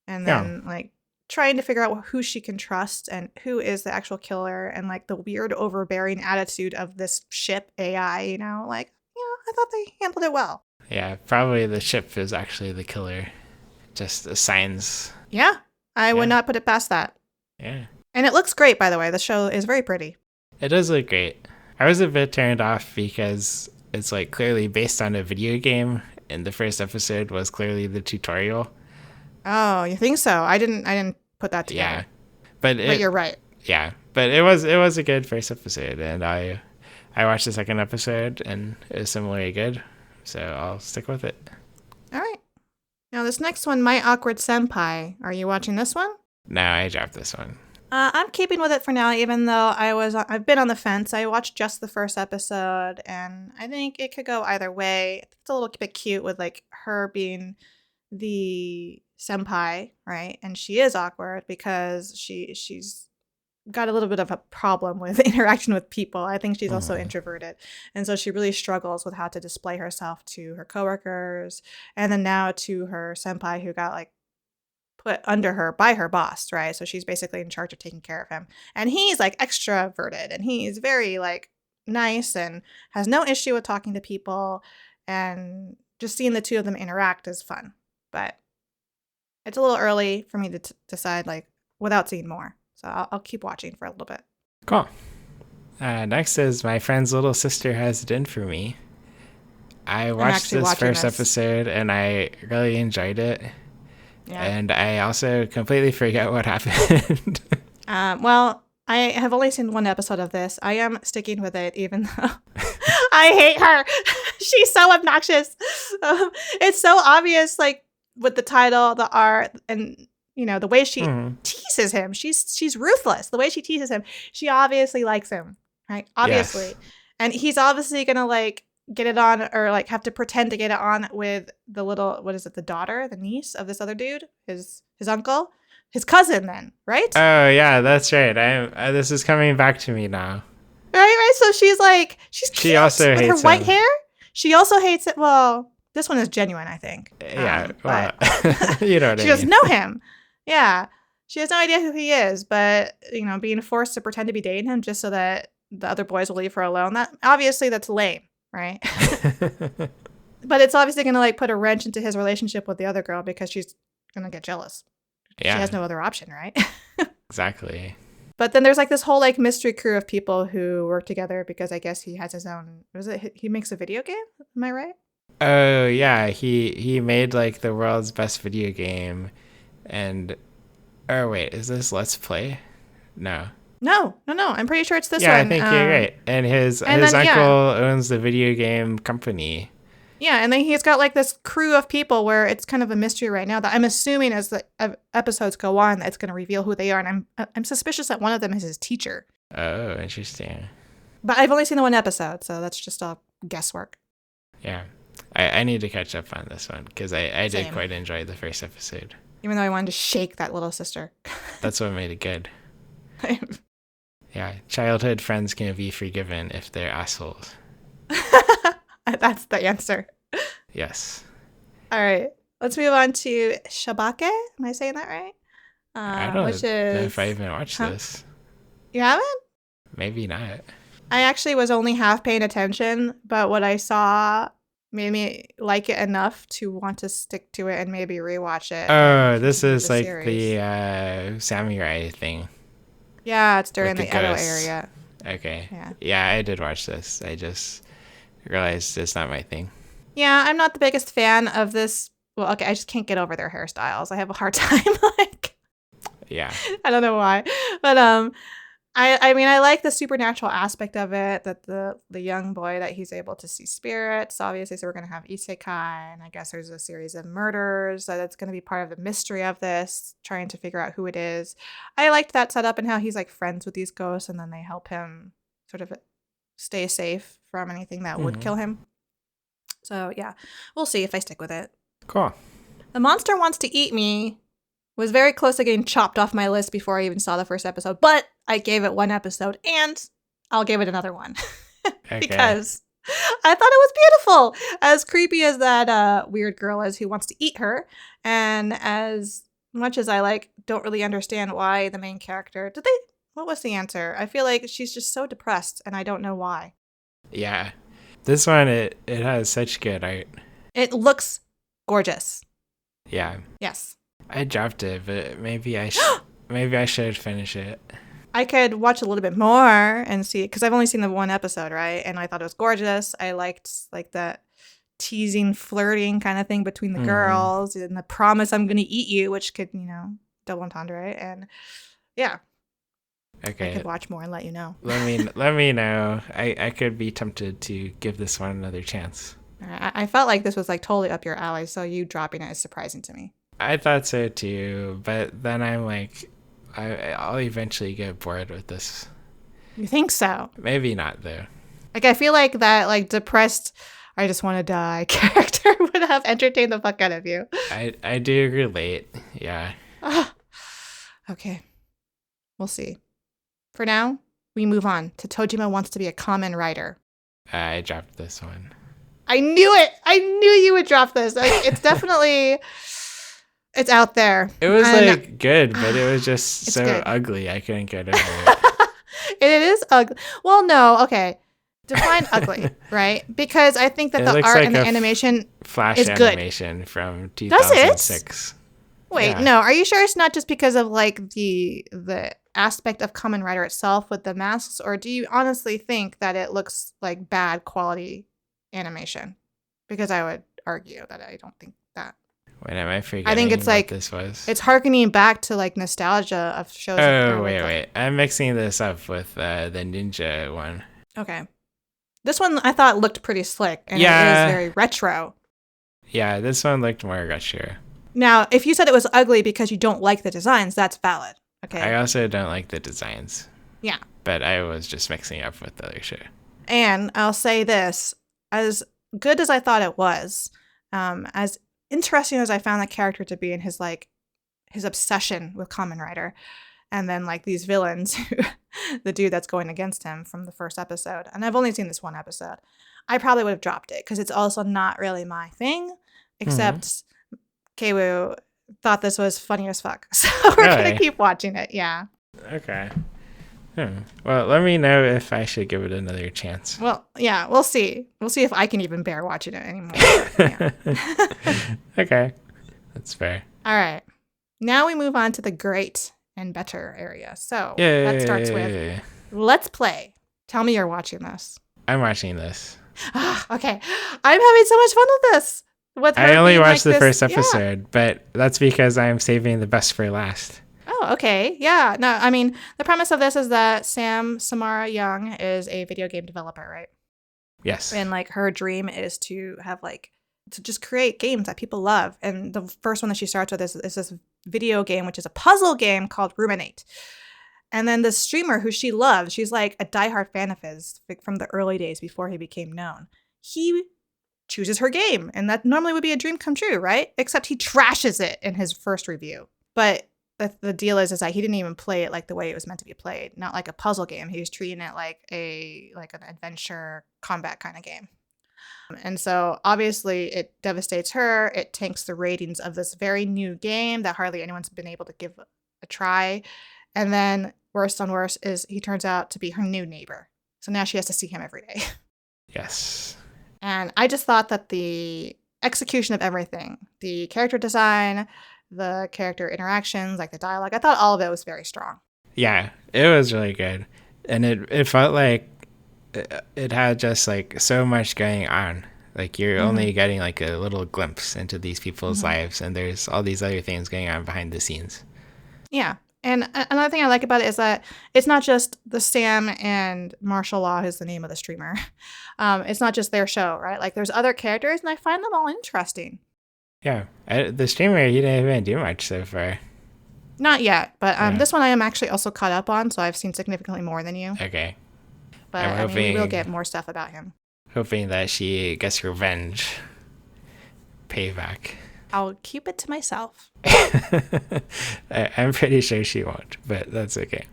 Speaker 1: And then like trying to figure out who she can trust and who is the actual killer and like the weird overbearing attitude of this ship AI, like, I thought they handled it well.
Speaker 2: Yeah, probably the ship is actually the killer. Just the signs.
Speaker 1: Yeah, I would not put it past that.
Speaker 2: Yeah.
Speaker 1: And it looks great, by the way. The show is very pretty.
Speaker 2: It does look great. I was a bit turned off because it's like clearly based on a video game, and the first episode was clearly the tutorial.
Speaker 1: Oh, you think so? I didn't put that together.
Speaker 2: Yeah, but
Speaker 1: you're right.
Speaker 2: Yeah, but it was a good first episode, and I watched the second episode, and it was similarly good, so I'll stick with it.
Speaker 1: All right. Now this next one, My Awkward Senpai. Are you watching this one?
Speaker 2: No, I dropped this one.
Speaker 1: I'm keeping with it for now, even though I've been on the fence. I watched just the first episode, and I think it could go either way. It's a little bit cute with like her being the senpai, right? And she is awkward because she's got a little bit of a problem with interaction with people. I think she's also introverted, and so she really struggles with how to display herself to her coworkers, and then now to her senpai who got like put under her by her boss, right? So she's basically in charge of taking care of him. And he's like extroverted and he's very like nice and has no issue with talking to people. And just seeing the two of them interact is fun. But it's a little early for me to decide like without seeing more. So I'll keep watching for a little bit.
Speaker 2: Cool. Next is My Friend's Little Sister Has It In For Me. I watched this first episode and I really enjoyed it. Yeah. And I also completely forget what happened.
Speaker 1: Well, I have only seen one episode of this. I am sticking with it, even though I hate her. She's so obnoxious. It's so obvious, like with the title, the art, and the way she teases him. She's ruthless. The way she teases him, she obviously likes him, right? Obviously, yes. And he's obviously gonna like get it on or like have to pretend to get it on with the little, what is it, the daughter, the niece of this other dude, his uncle, his cousin then, right?
Speaker 2: Oh yeah, that's right. This is coming back to me now.
Speaker 1: Right. So she's like, she's cute
Speaker 2: She also
Speaker 1: with her
Speaker 2: hates
Speaker 1: white
Speaker 2: him.
Speaker 1: hair. She also hates it. Well, this one is genuine, I think.
Speaker 2: Yeah,
Speaker 1: but
Speaker 2: you know what I mean.
Speaker 1: she doesn't know him. Yeah. She has no idea who he is, but, you know, being forced to pretend to be dating him just so that the other boys will leave her alone, that's lame, right? But it's obviously going to, like, put a wrench into his relationship with the other girl because she's going to get jealous.
Speaker 2: Yeah.
Speaker 1: She has no other option, right?
Speaker 2: Exactly.
Speaker 1: But then there's, like, this whole, like, mystery crew of people who work together because I guess he has his own, he makes a video game? Am I right?
Speaker 2: Oh yeah, he made like the world's best video game, and oh wait, is this Let's Play? No.
Speaker 1: No. I'm pretty sure it's this
Speaker 2: Yeah,
Speaker 1: one.
Speaker 2: I think you're right. And his uncle owns the video game company.
Speaker 1: Yeah, and then he's got like this crew of people where it's kind of a mystery right now that I'm assuming as the episodes go on, it's going to reveal who they are, and I'm suspicious that one of them is his teacher.
Speaker 2: Oh, interesting.
Speaker 1: But I've only seen the one episode, so that's just all guesswork.
Speaker 2: Yeah. I need to catch up on this one because I did
Speaker 1: Same.
Speaker 2: quite enjoy the first episode.
Speaker 1: Even though I wanted to shake that little sister.
Speaker 2: That's what made it good. Yeah, childhood friends can be forgiven if they're assholes.
Speaker 1: That's the answer.
Speaker 2: Yes.
Speaker 1: All right, let's move on to Shabake. Am I saying that right?
Speaker 2: I don't
Speaker 1: which
Speaker 2: know
Speaker 1: is...
Speaker 2: if I even watched this.
Speaker 1: You haven't?
Speaker 2: Maybe not.
Speaker 1: I actually was only half paying attention, but what I saw made me like it enough to want to stick to it and maybe rewatch it.
Speaker 2: Oh, this is
Speaker 1: the
Speaker 2: like
Speaker 1: series.
Speaker 2: the samurai thing.
Speaker 1: Yeah, it's during
Speaker 2: with
Speaker 1: the Edo
Speaker 2: ghosts.
Speaker 1: area.
Speaker 2: Okay.
Speaker 1: Yeah.
Speaker 2: Yeah, I did watch this. I just realized it's not my thing.
Speaker 1: Yeah, I'm not the biggest fan of this. Well, okay, I just can't get over their hairstyles. I have a hard time.
Speaker 2: Yeah.
Speaker 1: I don't know why, but I mean, I like the supernatural aspect of it. That the young boy that he's able to see spirits. Obviously, so we're gonna have Isekai, and I guess there's a series of murders. So that's gonna be part of the mystery of this, trying to figure out who it is. I liked that setup and how he's like friends with these ghosts, and then they help him sort of stay safe from anything that would kill him. So yeah, we'll see if I stick with it.
Speaker 2: Cool.
Speaker 1: The Monster Wants to Eat Me was very close to getting chopped off my list before I even saw the first episode, but I gave it one episode and I'll give it another one
Speaker 2: Okay.
Speaker 1: because I thought it was beautiful. As creepy as that weird girl is who wants to eat her, and as much as I don't really understand why the main character, what was the answer? I feel like she's just so depressed and I don't know why.
Speaker 2: Yeah. This one, it has such good art.
Speaker 1: It looks gorgeous.
Speaker 2: Yeah.
Speaker 1: Yes.
Speaker 2: I dropped it, but maybe I should finish it.
Speaker 1: I could watch a little bit more and see, because I've only seen the one episode, right? And I thought it was gorgeous. I liked like that teasing, flirting kind of thing between the girls and the promise I'm going to eat you, which could, double entendre, right? And yeah.
Speaker 2: Okay.
Speaker 1: I could watch more and let you know.
Speaker 2: Let me know. I could be tempted to give this one another chance.
Speaker 1: I felt like this was like totally up your alley, so you dropping it is surprising to me.
Speaker 2: I thought so too, but then I'm like, I'll eventually get bored with this.
Speaker 1: You think so?
Speaker 2: Maybe not though.
Speaker 1: Like I feel like that like depressed, I just want to die character would have entertained the fuck out of you.
Speaker 2: I do relate. Yeah.
Speaker 1: Okay. We'll see. For now, we move on to Tojima Wants to Be a Kamen Rider.
Speaker 2: I dropped this one.
Speaker 1: I knew it! I knew you would drop this. It's definitely... It's out there.
Speaker 2: It was good, but it was just so
Speaker 1: good.
Speaker 2: ugly. I couldn't get over it.
Speaker 1: It is ugly. Well, no, okay. Define ugly, right? Because I think that the art
Speaker 2: like
Speaker 1: and the animation
Speaker 2: Flash
Speaker 1: is good.
Speaker 2: animation from 2006.
Speaker 1: Wait,
Speaker 2: Yeah.
Speaker 1: no. Are you sure it's not just because of like the aspect of Kamen Rider itself with the masks, or do you honestly think that it looks like bad quality animation? Because I would argue that I don't think that.
Speaker 2: Wait, am I forgetting
Speaker 1: I think it's like
Speaker 2: this was?
Speaker 1: It's harkening back to like nostalgia of shows.
Speaker 2: Oh, wait. I'm mixing this up with the ninja one.
Speaker 1: Okay. This one I thought looked pretty slick, and
Speaker 2: Yeah.
Speaker 1: it is very retro.
Speaker 2: Yeah, this one looked more retro.
Speaker 1: Now, if you said it was ugly because you don't like the designs, that's valid. Okay.
Speaker 2: I also don't like the designs.
Speaker 1: Yeah.
Speaker 2: But I was just mixing up with the other show.
Speaker 1: And I'll say this. as good as I thought it was, as interesting as I found the character to be in his obsession with Kamen Rider, and then like these villains, the dude that's going against him from the first episode, and I've only seen this one episode, I probably would have dropped it because it's also not really my thing, except Keiwu thought this was funny as fuck. So we're going to keep watching it. Yeah.
Speaker 2: Okay. Well, let me know if I should give it another chance.
Speaker 1: Well, yeah, we'll see. We'll see if I can even bear watching it anymore.
Speaker 2: Okay. That's fair.
Speaker 1: All right. Now we move on to the great and better area. So that starts with Let's Play. Tell me you're watching this.
Speaker 2: I'm watching this.
Speaker 1: Okay. I'm having so much fun with this.
Speaker 2: I only watched the first episode, but that's because I'm saving the best for last.
Speaker 1: Oh, okay. Yeah. No, I mean, the premise of this is that Samara Young is a video game developer, right?
Speaker 2: Yes.
Speaker 1: And like her dream is to have to just create games that people love. And the first one that she starts with is this video game, which is a puzzle game called Ruminate. And then the streamer who she loves, she's like a diehard fan of his from the early days before he became known. He chooses her game, and that normally would be a dream come true, right? Except he trashes it in his first review. But the deal is that he didn't even play it like the way it was meant to be played, not like a puzzle game. He was treating it like an adventure combat kind of game. And so obviously it devastates her. It tanks the ratings of this very new game that hardly anyone's been able to give a try. And then worst on worst is he turns out to be her new neighbor. So now she has to see him every day.
Speaker 2: Yes.
Speaker 1: And I just thought that the execution of everything, the character design, the character interactions, like the dialogue, I thought all of it was very strong.
Speaker 2: Yeah, it was really good. And it felt like it had just like so much going on. Like you're only getting like a little glimpse into these people's lives, and there's all these other things going on behind the scenes.
Speaker 1: Yeah. And another thing I like about it is that it's not just the Sam and Martial Law, who's the name of the streamer. It's not just their show, right? Like there's other characters, and I find them all interesting.
Speaker 2: Yeah. The streamer, he didn't even do much so far.
Speaker 1: Not yet, but this one I am actually also caught up on, so I've seen significantly more than you.
Speaker 2: Okay.
Speaker 1: But I mean, we will get more stuff about him.
Speaker 2: Hoping that she gets revenge. Payback.
Speaker 1: I'll keep it to myself.
Speaker 2: I'm pretty sure she won't, but that's okay.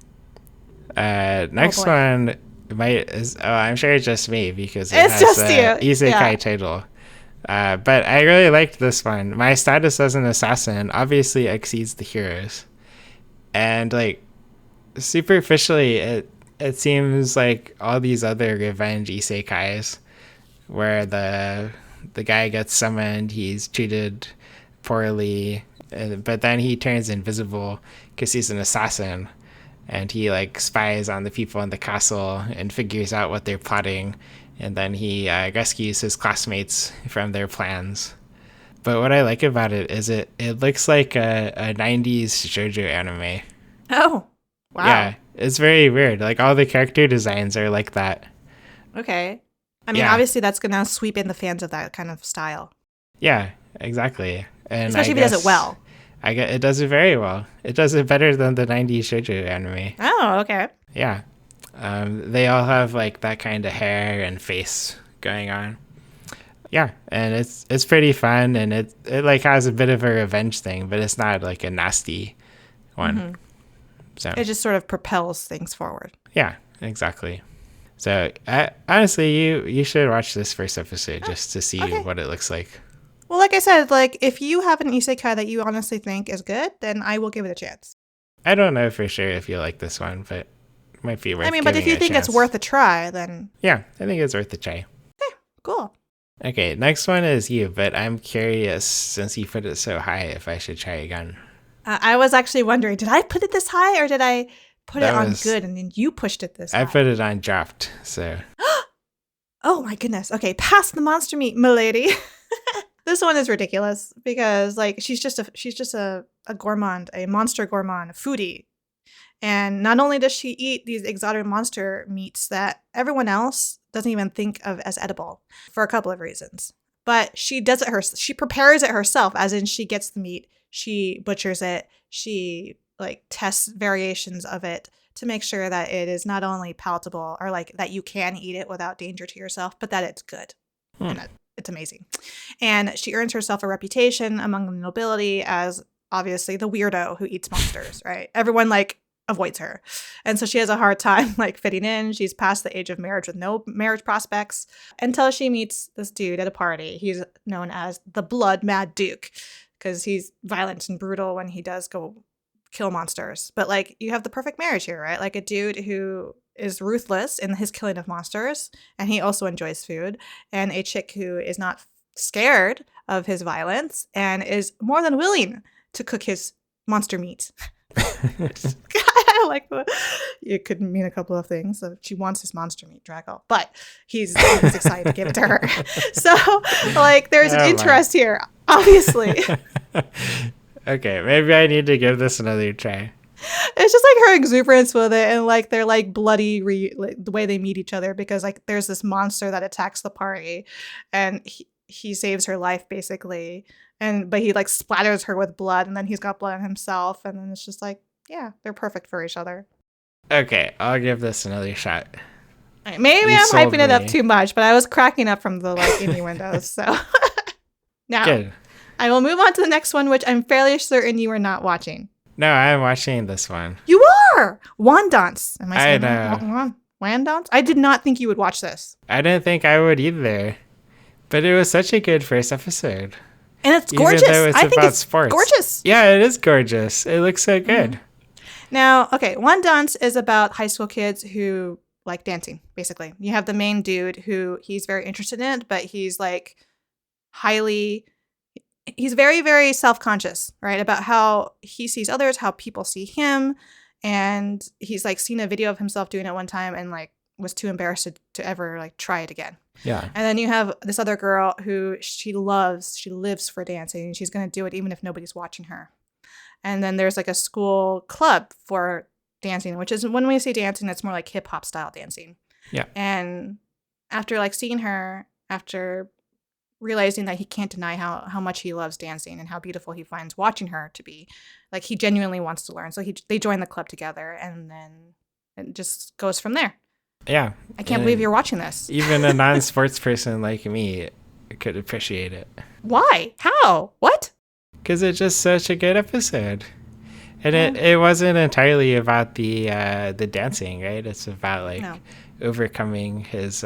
Speaker 2: Next one I'm sure it's just me because it has
Speaker 1: just
Speaker 2: a Isekai title. But I really liked this one. My status as an assassin obviously exceeds the heroes. And like superficially it seems like all these other revenge isekais where the guy gets summoned, he's treated poorly, but then he turns invisible because he's an assassin, and he like spies on the people in the castle and figures out what they're plotting, and then he rescues his classmates from their plans. But what I like about it is it looks like a 90s shoujo anime.
Speaker 1: Oh, wow.
Speaker 2: Yeah, it's very weird. Like all the character designs are like that.
Speaker 1: Okay. I mean, obviously that's going to sweep in the fans of that kind of style.
Speaker 2: Yeah, exactly. And
Speaker 1: especially if he does it well.
Speaker 2: It does it very well. It does it better than the 90s shoujo anime.
Speaker 1: Oh, okay.
Speaker 2: Yeah. They all have like that kind of hair and face going on. Yeah, and it's pretty fun, and it like has a bit of a revenge thing, but it's not like a nasty one. Mm-hmm. So
Speaker 1: it just sort of propels things forward.
Speaker 2: Yeah, exactly. So honestly, you should watch this first episode just to see what it looks like.
Speaker 1: Well, like I said, like if you have an isekai that you honestly think is good, then I will give it a chance.
Speaker 2: I don't know for sure if you like this one, but it might be worth.
Speaker 1: I mean, but if you think it's worth a try, then
Speaker 2: yeah, I think it's worth a try.
Speaker 1: Okay, cool.
Speaker 2: Okay, next one is you, but I'm curious since you put it so high if I should try again.
Speaker 1: I was actually wondering, did I put it this high or did I put it on good and then you pushed it this high?
Speaker 2: I put it on dropped, so.
Speaker 1: Oh my goodness. Okay, pass the monster meat, milady. This one is ridiculous because like she's just a gourmand, a monster gourmand, a foodie. And not only does she eat these exotic monster meats that everyone else doesn't even think of as edible for a couple of reasons. But she does it she prepares it herself, as in she gets the meat, she butchers it, she like tests variations of it to make sure that it is not only palatable or like that you can eat it without danger to yourself, but that it's good. And it's amazing. And she earns herself a reputation among the nobility as obviously the weirdo who eats monsters, right? Everyone like avoids her. And so she has a hard time like fitting in. She's past the age of marriage with no marriage prospects until she meets this dude at a party. He's known as the Blood Mad Duke because he's violent and brutal when he does go kill monsters. But like you have the perfect marriage here, right? Like a dude who is ruthless in his killing of monsters, and he also enjoys food, and a chick who is not scared of his violence and is more than willing to cook his monster meat. I like it could mean a couple of things. So she wants his monster meat, Draco, but he's excited to give it to her. So like there's an interest here, obviously.
Speaker 2: Okay, maybe I need to give this another try.
Speaker 1: It's just like her exuberance with it, and like they're like bloody like, the way they meet each other, because like there's this monster that attacks the party, and he saves her life basically, but he like splatters her with blood, and then he's got blood on himself, and then it's just like, yeah, they're perfect for each other.
Speaker 2: Okay, I'll give this another shot.
Speaker 1: Right, maybe I'm hyping it up too much, but I was cracking up from the like innuendos. So now Good. I will move on to the next one, which I'm fairly certain you are not watching.
Speaker 2: No, I'm watching this one.
Speaker 1: You are! Wandance. Am I saying
Speaker 2: that?
Speaker 1: Wandance? I did not think you would watch this.
Speaker 2: I didn't think I would either. But it was such a good first episode.
Speaker 1: And it's gorgeous.
Speaker 2: Even though it's about sports.
Speaker 1: Gorgeous.
Speaker 2: Yeah, it is gorgeous. It looks so good.
Speaker 1: Mm-hmm. Now, okay, Wandance is about high school kids who like dancing, basically. You have the main dude who he's very interested in it, but he's like he's very, very self-conscious, right? About how he sees others, how people see him. And he's like seen a video of himself doing it one time and like was too embarrassed to ever like try it again.
Speaker 2: Yeah.
Speaker 1: And then you have this other girl who she lives for dancing, and she's going to do it even if nobody's watching her. And then there's like a school club for dancing, which is, when we say dancing, it's more like hip hop style dancing.
Speaker 2: Yeah.
Speaker 1: And after like seeing her, after realizing that he can't deny how much he loves dancing and how beautiful he finds watching her to be, like he genuinely wants to learn. So they join the club together, and then it just goes from there.
Speaker 2: Yeah.
Speaker 1: I can't believe you're watching this.
Speaker 2: Even a non-sports person like me could appreciate it.
Speaker 1: Why? How? What?
Speaker 2: Because it's just such a good episode. And it wasn't entirely about the dancing, right? It's about like overcoming his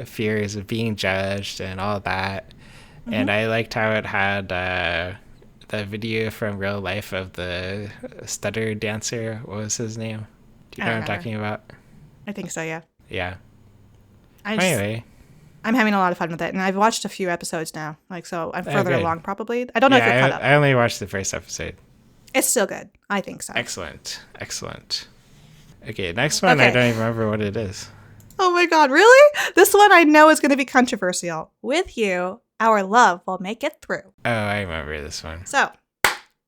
Speaker 2: fears of being judged and all that. Mm-hmm. And I liked how it had the video from real life of the stutter dancer. What was his name? Do you know what I'm talking about?
Speaker 1: I think so, yeah.
Speaker 2: Yeah.
Speaker 1: Anyway. I'm having a lot of fun with it, and I've watched a few episodes now. Like, so I'm further along probably. I don't know if you're caught up.
Speaker 2: I only watched the first episode.
Speaker 1: It's still good. I think so.
Speaker 2: Excellent. Okay, next one, I don't even remember what it is.
Speaker 1: Oh my god, really? This one I know is going to be controversial. With you, our love will make it through.
Speaker 2: Oh, I remember this one.
Speaker 1: So,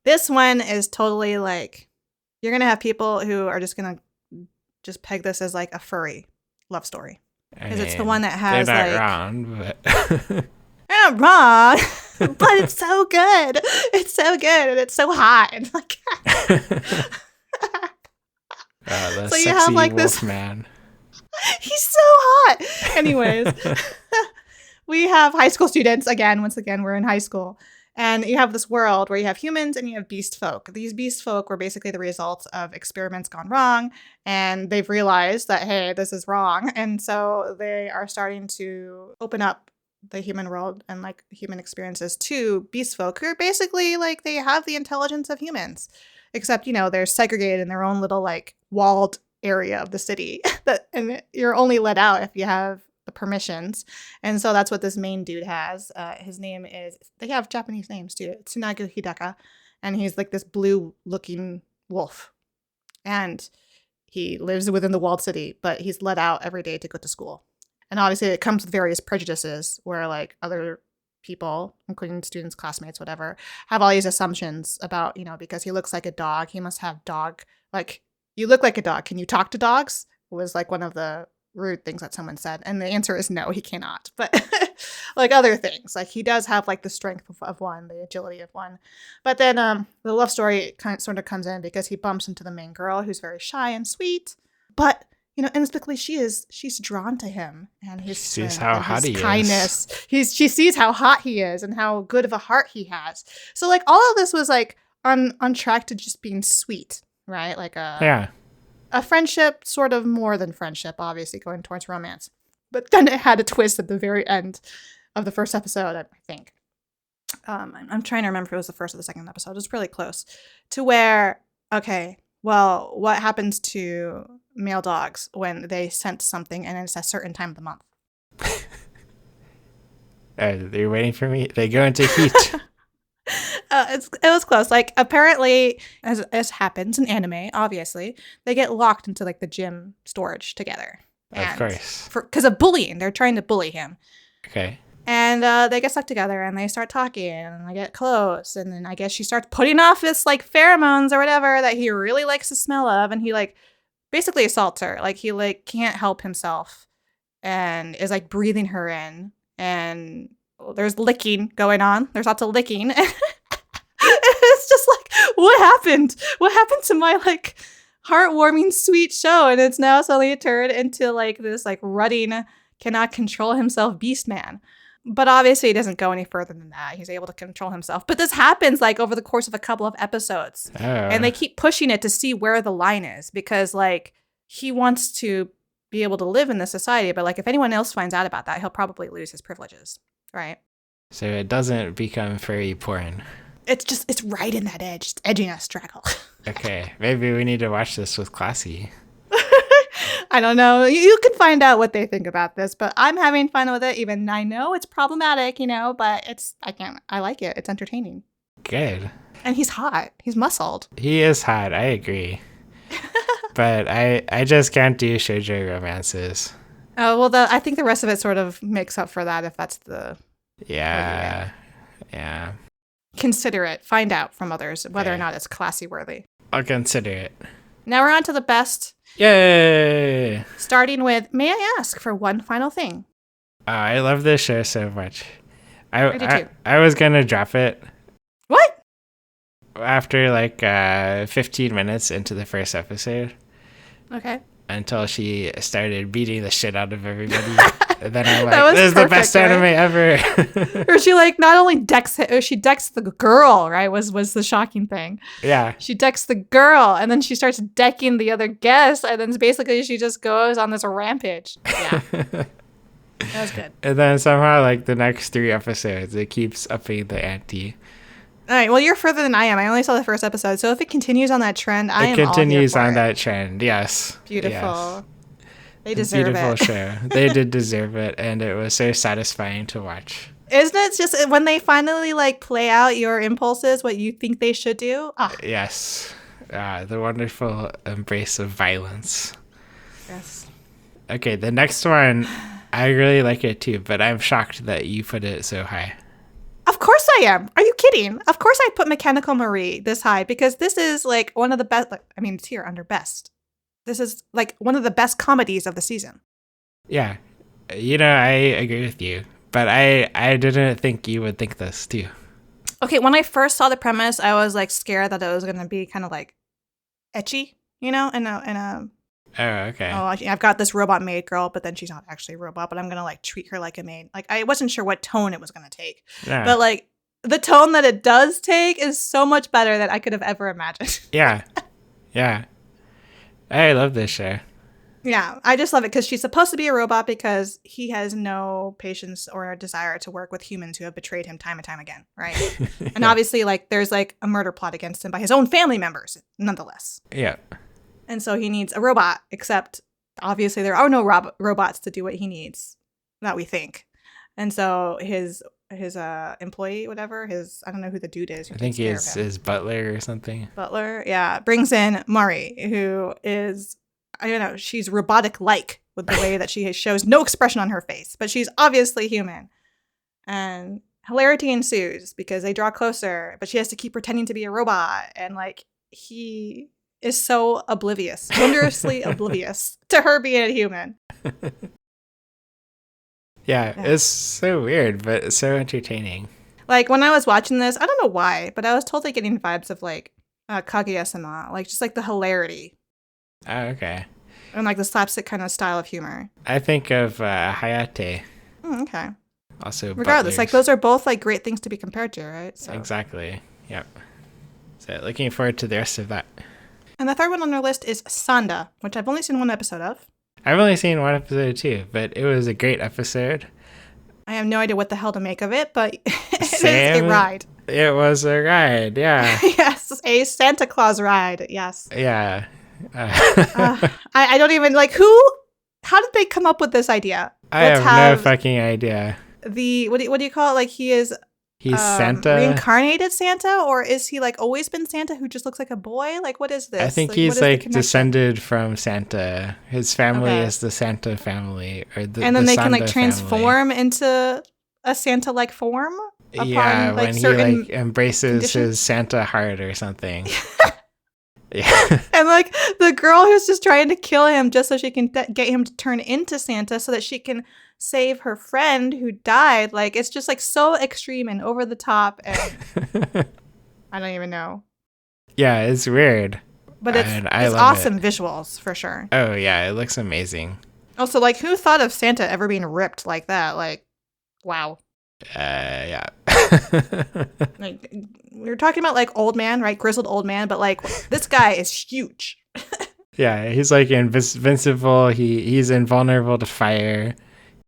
Speaker 1: this one is totally like, you're going to have people who are just going to just peg this as like a furry love story. Because it's the one that has
Speaker 2: they're not
Speaker 1: like...
Speaker 2: wrong, but...
Speaker 1: They're not wrong, but it's so good. It's so good, and it's so hot. And like...
Speaker 2: the
Speaker 1: so
Speaker 2: sexy
Speaker 1: you have like
Speaker 2: wolf
Speaker 1: this
Speaker 2: man.
Speaker 1: He's so hot. Anyways, we have high school students once again, we're in high school. And you have this world where you have humans and you have beast folk. These beast folk were basically the result of experiments gone wrong. And they've realized that, hey, this is wrong. And so they are starting to open up the human world and like human experiences to beast folk, who are basically like, they have the intelligence of humans. Except, they're segregated in their own little like walled area of the city. And you're only let out if you have the permissions. And so that's what this main dude has. His name is, they have Japanese names too, Tsunagu Hidaka, and he's like this blue looking wolf, and he lives within the walled city, but he's let out every day to go to school. And obviously it comes with various prejudices where like other people, including students, classmates, whatever, have all these assumptions about, because he looks like a dog, he must have dog, like, you look like a dog, can you talk to dogs? Was like one of the rude things that someone said, and the answer is no, he cannot. But like other things, like he does have like the strength of one, the agility of one. But then the love story sort of comes in because he bumps into the main girl, who's very shy and sweet, but inexplicably she's drawn to him and his
Speaker 2: sees
Speaker 1: strength
Speaker 2: how
Speaker 1: and
Speaker 2: hot
Speaker 1: his
Speaker 2: he
Speaker 1: kindness. She sees how hot he is and how good of a heart he has. So like all of this was like on track to just being sweet, right? Like a friendship, sort of more than friendship, obviously going towards romance. But then it had a twist at the very end of the first episode, I think. I'm trying to remember if it was the first or the second episode. It was really close to where, okay, well, what happens to male dogs when they sense something and it's a certain time of the month?
Speaker 2: They're waiting for me. They go into heat.
Speaker 1: It was close. Like, apparently, as happens in anime, obviously, they get locked into like the gym storage together.
Speaker 2: Of course.
Speaker 1: Because of bullying. They're trying to bully him.
Speaker 2: Okay.
Speaker 1: And they get stuck together and they start talking and they get close. And then I guess she starts putting off this like pheromones or whatever that he really likes the smell of. And he like basically assaults her. Like he like can't help himself and is like breathing her in. And there's licking going on. There's lots of licking. It's just like, what happened? What happened to my like heartwarming, sweet show? And it's now suddenly turned into like this like rutting, cannot control himself beast man. But obviously he doesn't go any further than that. He's able to control himself. But this happens like over the course of a couple of episodes.
Speaker 2: Oh.
Speaker 1: And they keep pushing it to see where the line is because like he wants to be able to live in this society. But like if anyone else finds out about that, he'll probably lose his privileges. Right.
Speaker 2: So it doesn't become furry porn.
Speaker 1: It's right in that edge. It's edginess straggle.
Speaker 2: Okay. Maybe we need to watch this with Classy.
Speaker 1: I don't know. You can find out what they think about this, but I'm having fun with it. Even I know it's problematic, but I like it. It's entertaining.
Speaker 2: Good.
Speaker 1: And he's hot. He's muscled.
Speaker 2: He is hot. I agree. But I just can't do shoujo romances.
Speaker 1: Oh, well, I think the rest of it sort of makes up for that if that's the...
Speaker 2: Yeah.
Speaker 1: Consider it. Find out from others whether or not it's classy worthy.
Speaker 2: I'll consider it.
Speaker 1: Now we're on to the best.
Speaker 2: Yay!
Speaker 1: Starting with, may I ask for one final thing?
Speaker 2: I love this show so much.
Speaker 1: I do too.
Speaker 2: I was going to drop it.
Speaker 1: What?
Speaker 2: After like 15 minutes into the first episode.
Speaker 1: Okay.
Speaker 2: Until she started beating the shit out of everybody. And then I'm like, this is the best anime ever.
Speaker 1: Or she like not only decks she decks the girl, right? Was the shocking thing.
Speaker 2: Yeah.
Speaker 1: She decks the girl and then she starts decking the other guests and then basically she just goes on this rampage. Yeah. That was good.
Speaker 2: And then somehow like the next 3 episodes, it keeps upping the ante.
Speaker 1: All right. Well, you're further than I am. I only saw the first episode. So if it continues on that trend, I am all here for it.
Speaker 2: It continues on that trend. Yes.
Speaker 1: Beautiful.
Speaker 2: Yes.
Speaker 1: They deserve it.
Speaker 2: Beautiful show. They did deserve it. And it was so satisfying to watch.
Speaker 1: Isn't it just when they finally like play out your impulses, what you think they should do? Ah.
Speaker 2: Yes. The wonderful embrace of violence.
Speaker 1: Yes.
Speaker 2: Okay. The next one, I really like it too, but I'm shocked that you put it so high.
Speaker 1: Of course I am. Are you kidding? Of course I put Mechanical Marie this high because this is like one of the best. It's here under best. This is like one of the best comedies of the season.
Speaker 2: Yeah. I agree with you, but I didn't think you would think this too.
Speaker 1: Okay. When I first saw the premise, I was like scared that it was going to be kind of like ecchi, in a
Speaker 2: Oh, okay.
Speaker 1: Oh, I've got this robot maid girl, but then she's not actually a robot, but I'm going to like treat her like a maid. Like I wasn't sure what tone it was going to take. Yeah. But like the tone that it does take is so much better than I could have ever imagined.
Speaker 2: Yeah. Yeah. I love this show.
Speaker 1: Yeah. I just love it because she's supposed to be a robot because he has no patience or desire to work with humans who have betrayed him time and time again. Right. Yeah. And obviously like there's like a murder plot against him by his own family members, nonetheless.
Speaker 2: Yeah.
Speaker 1: And so he needs a robot, except obviously there are no robots to do what he needs, that we think. And so his employee, whatever, I don't know who the dude is.
Speaker 2: I think he's his butler or something.
Speaker 1: Butler, yeah. Brings in Mari, who is, I don't know, she's robotic-like with the way that she shows no expression on her face. But she's obviously human. And hilarity ensues because they draw closer, but she has to keep pretending to be a robot. And like, he is so oblivious, wondrously oblivious to her being a human.
Speaker 2: Yeah, it's so weird, but it's so entertaining.
Speaker 1: Like, when I was watching this, I don't know why, but I was totally getting vibes of, like, Kaguya-sama. Like, just, like, the hilarity.
Speaker 2: Oh, okay.
Speaker 1: And like the slapstick kind of style of humor.
Speaker 2: I think of Hayate.
Speaker 1: Okay.
Speaker 2: Also,
Speaker 1: regardless,
Speaker 2: butlers.
Speaker 1: like those are both like great things to be compared to, right? So.
Speaker 2: Exactly. Yep. So looking forward to the rest of that.
Speaker 1: And the third one on our list is Sanda, which I've only seen one episode of.
Speaker 2: I've only seen one episode too, but it was a great episode.
Speaker 1: I have no idea what the hell to make of it, but it is
Speaker 2: Same.
Speaker 1: a ride.
Speaker 2: It was a ride, yeah.
Speaker 1: Yes, a Santa Claus ride, yes.
Speaker 2: Yeah.
Speaker 1: I don't even, like, how did they come up with this idea?
Speaker 2: I have no fucking idea.
Speaker 1: What do you call it? Like, he's
Speaker 2: Santa?
Speaker 1: Reincarnated Santa? Or is he, like, always been Santa who just looks like a boy? Like, what is this?
Speaker 2: I think he's, like, descended from Santa. His family is the Santa family. And then they can, like,
Speaker 1: transform into a Santa-like form?
Speaker 2: Upon, when he, like, embraces his Santa heart or something. Yeah.
Speaker 1: And, like, the girl who's just trying to kill him just so she can get him to turn into Santa so that she can save her friend who died. Like, it's just, like, so extreme and over the top. And I don't even know.
Speaker 2: Yeah, it's weird.
Speaker 1: But it's awesome visuals, for sure.
Speaker 2: Oh, yeah, it looks amazing.
Speaker 1: Also, like, who thought of Santa ever being ripped like that? Like, wow.
Speaker 2: Yeah.
Speaker 1: Like, we were talking about, like, old man, right? Grizzled old man, but, like, this guy is huge.
Speaker 2: Yeah, he's, like, invincible. He's invulnerable to fire.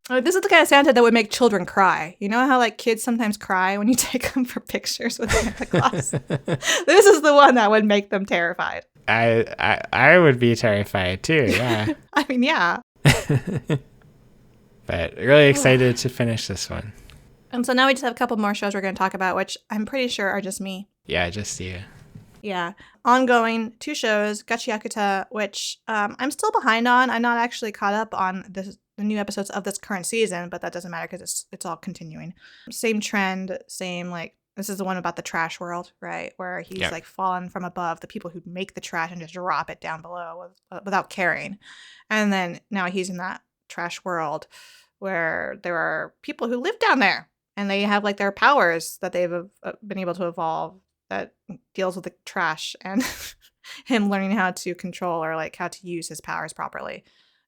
Speaker 1: This is the kind of Santa that would make children cry. You know how, like, kids sometimes cry when you take them for pictures with Santa Claus? This is the one that would make them terrified.
Speaker 2: I would be terrified, too, yeah.
Speaker 1: I mean, yeah.
Speaker 2: But really excited to finish this one.
Speaker 1: And so now we just have a couple more shows we're going to talk about, which I'm pretty sure are just me.
Speaker 2: Yeah, just you.
Speaker 1: Yeah. Ongoing, 2 shows, Gacha, which I'm still behind on. I'm not actually caught up on the new episodes of this current season, but that doesn't matter because it's all continuing. Same trend, same, like, this is the one about the trash world, right? Where he's like fallen from above, the people who make the trash and just drop it down below without caring. And then now he's in that trash world where there are people who live down there. And they have, like, their powers that they've been able to evolve that deals with the trash and him learning how to control or, like, how to use his powers properly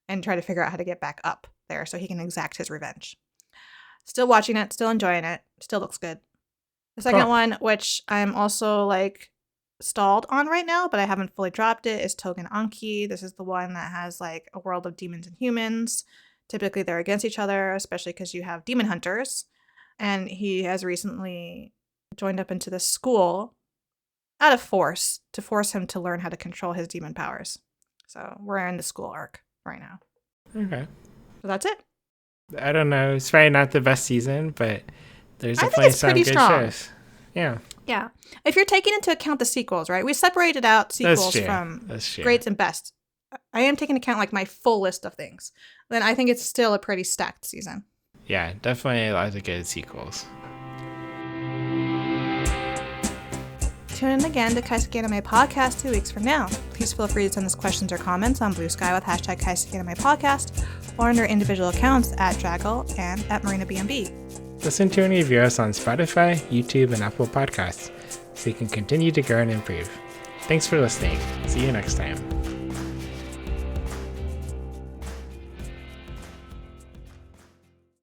Speaker 1: and try to figure out how to get back up there so he can exact his revenge. Still watching it, still enjoying it, still looks good. The second one, which I'm also, like, stalled on right now, but I haven't fully dropped it, is Tougen Anki. This is the one that has, like, a world of demons and humans. Typically, they're against each other, especially because you have demon hunters. And he has recently joined up into this school out of force to force him to learn how to control his demon powers. So we're in the school arc right now.
Speaker 2: Okay.
Speaker 1: So that's it.
Speaker 2: I don't know. It's probably not the best season, but there's definitely some good shows. Yeah.
Speaker 1: Yeah. If you're taking into account the sequels, right? We separated out sequels from greats and best. I am taking into account, like, my full list of things. Then I think it's still a pretty stacked season.
Speaker 2: Yeah, definitely a lot of good sequels.
Speaker 1: Tune in again to Kaiseki Anime Podcast 2 weeks from now. Please feel free to send us questions or comments on Blue Sky with hashtag Kaiseki Anime Podcast or under individual accounts at Draggle and at MarinaBNB.
Speaker 2: Listen to and review us on Spotify, YouTube, and Apple Podcasts so you can continue to grow and improve. Thanks for listening. See you next time.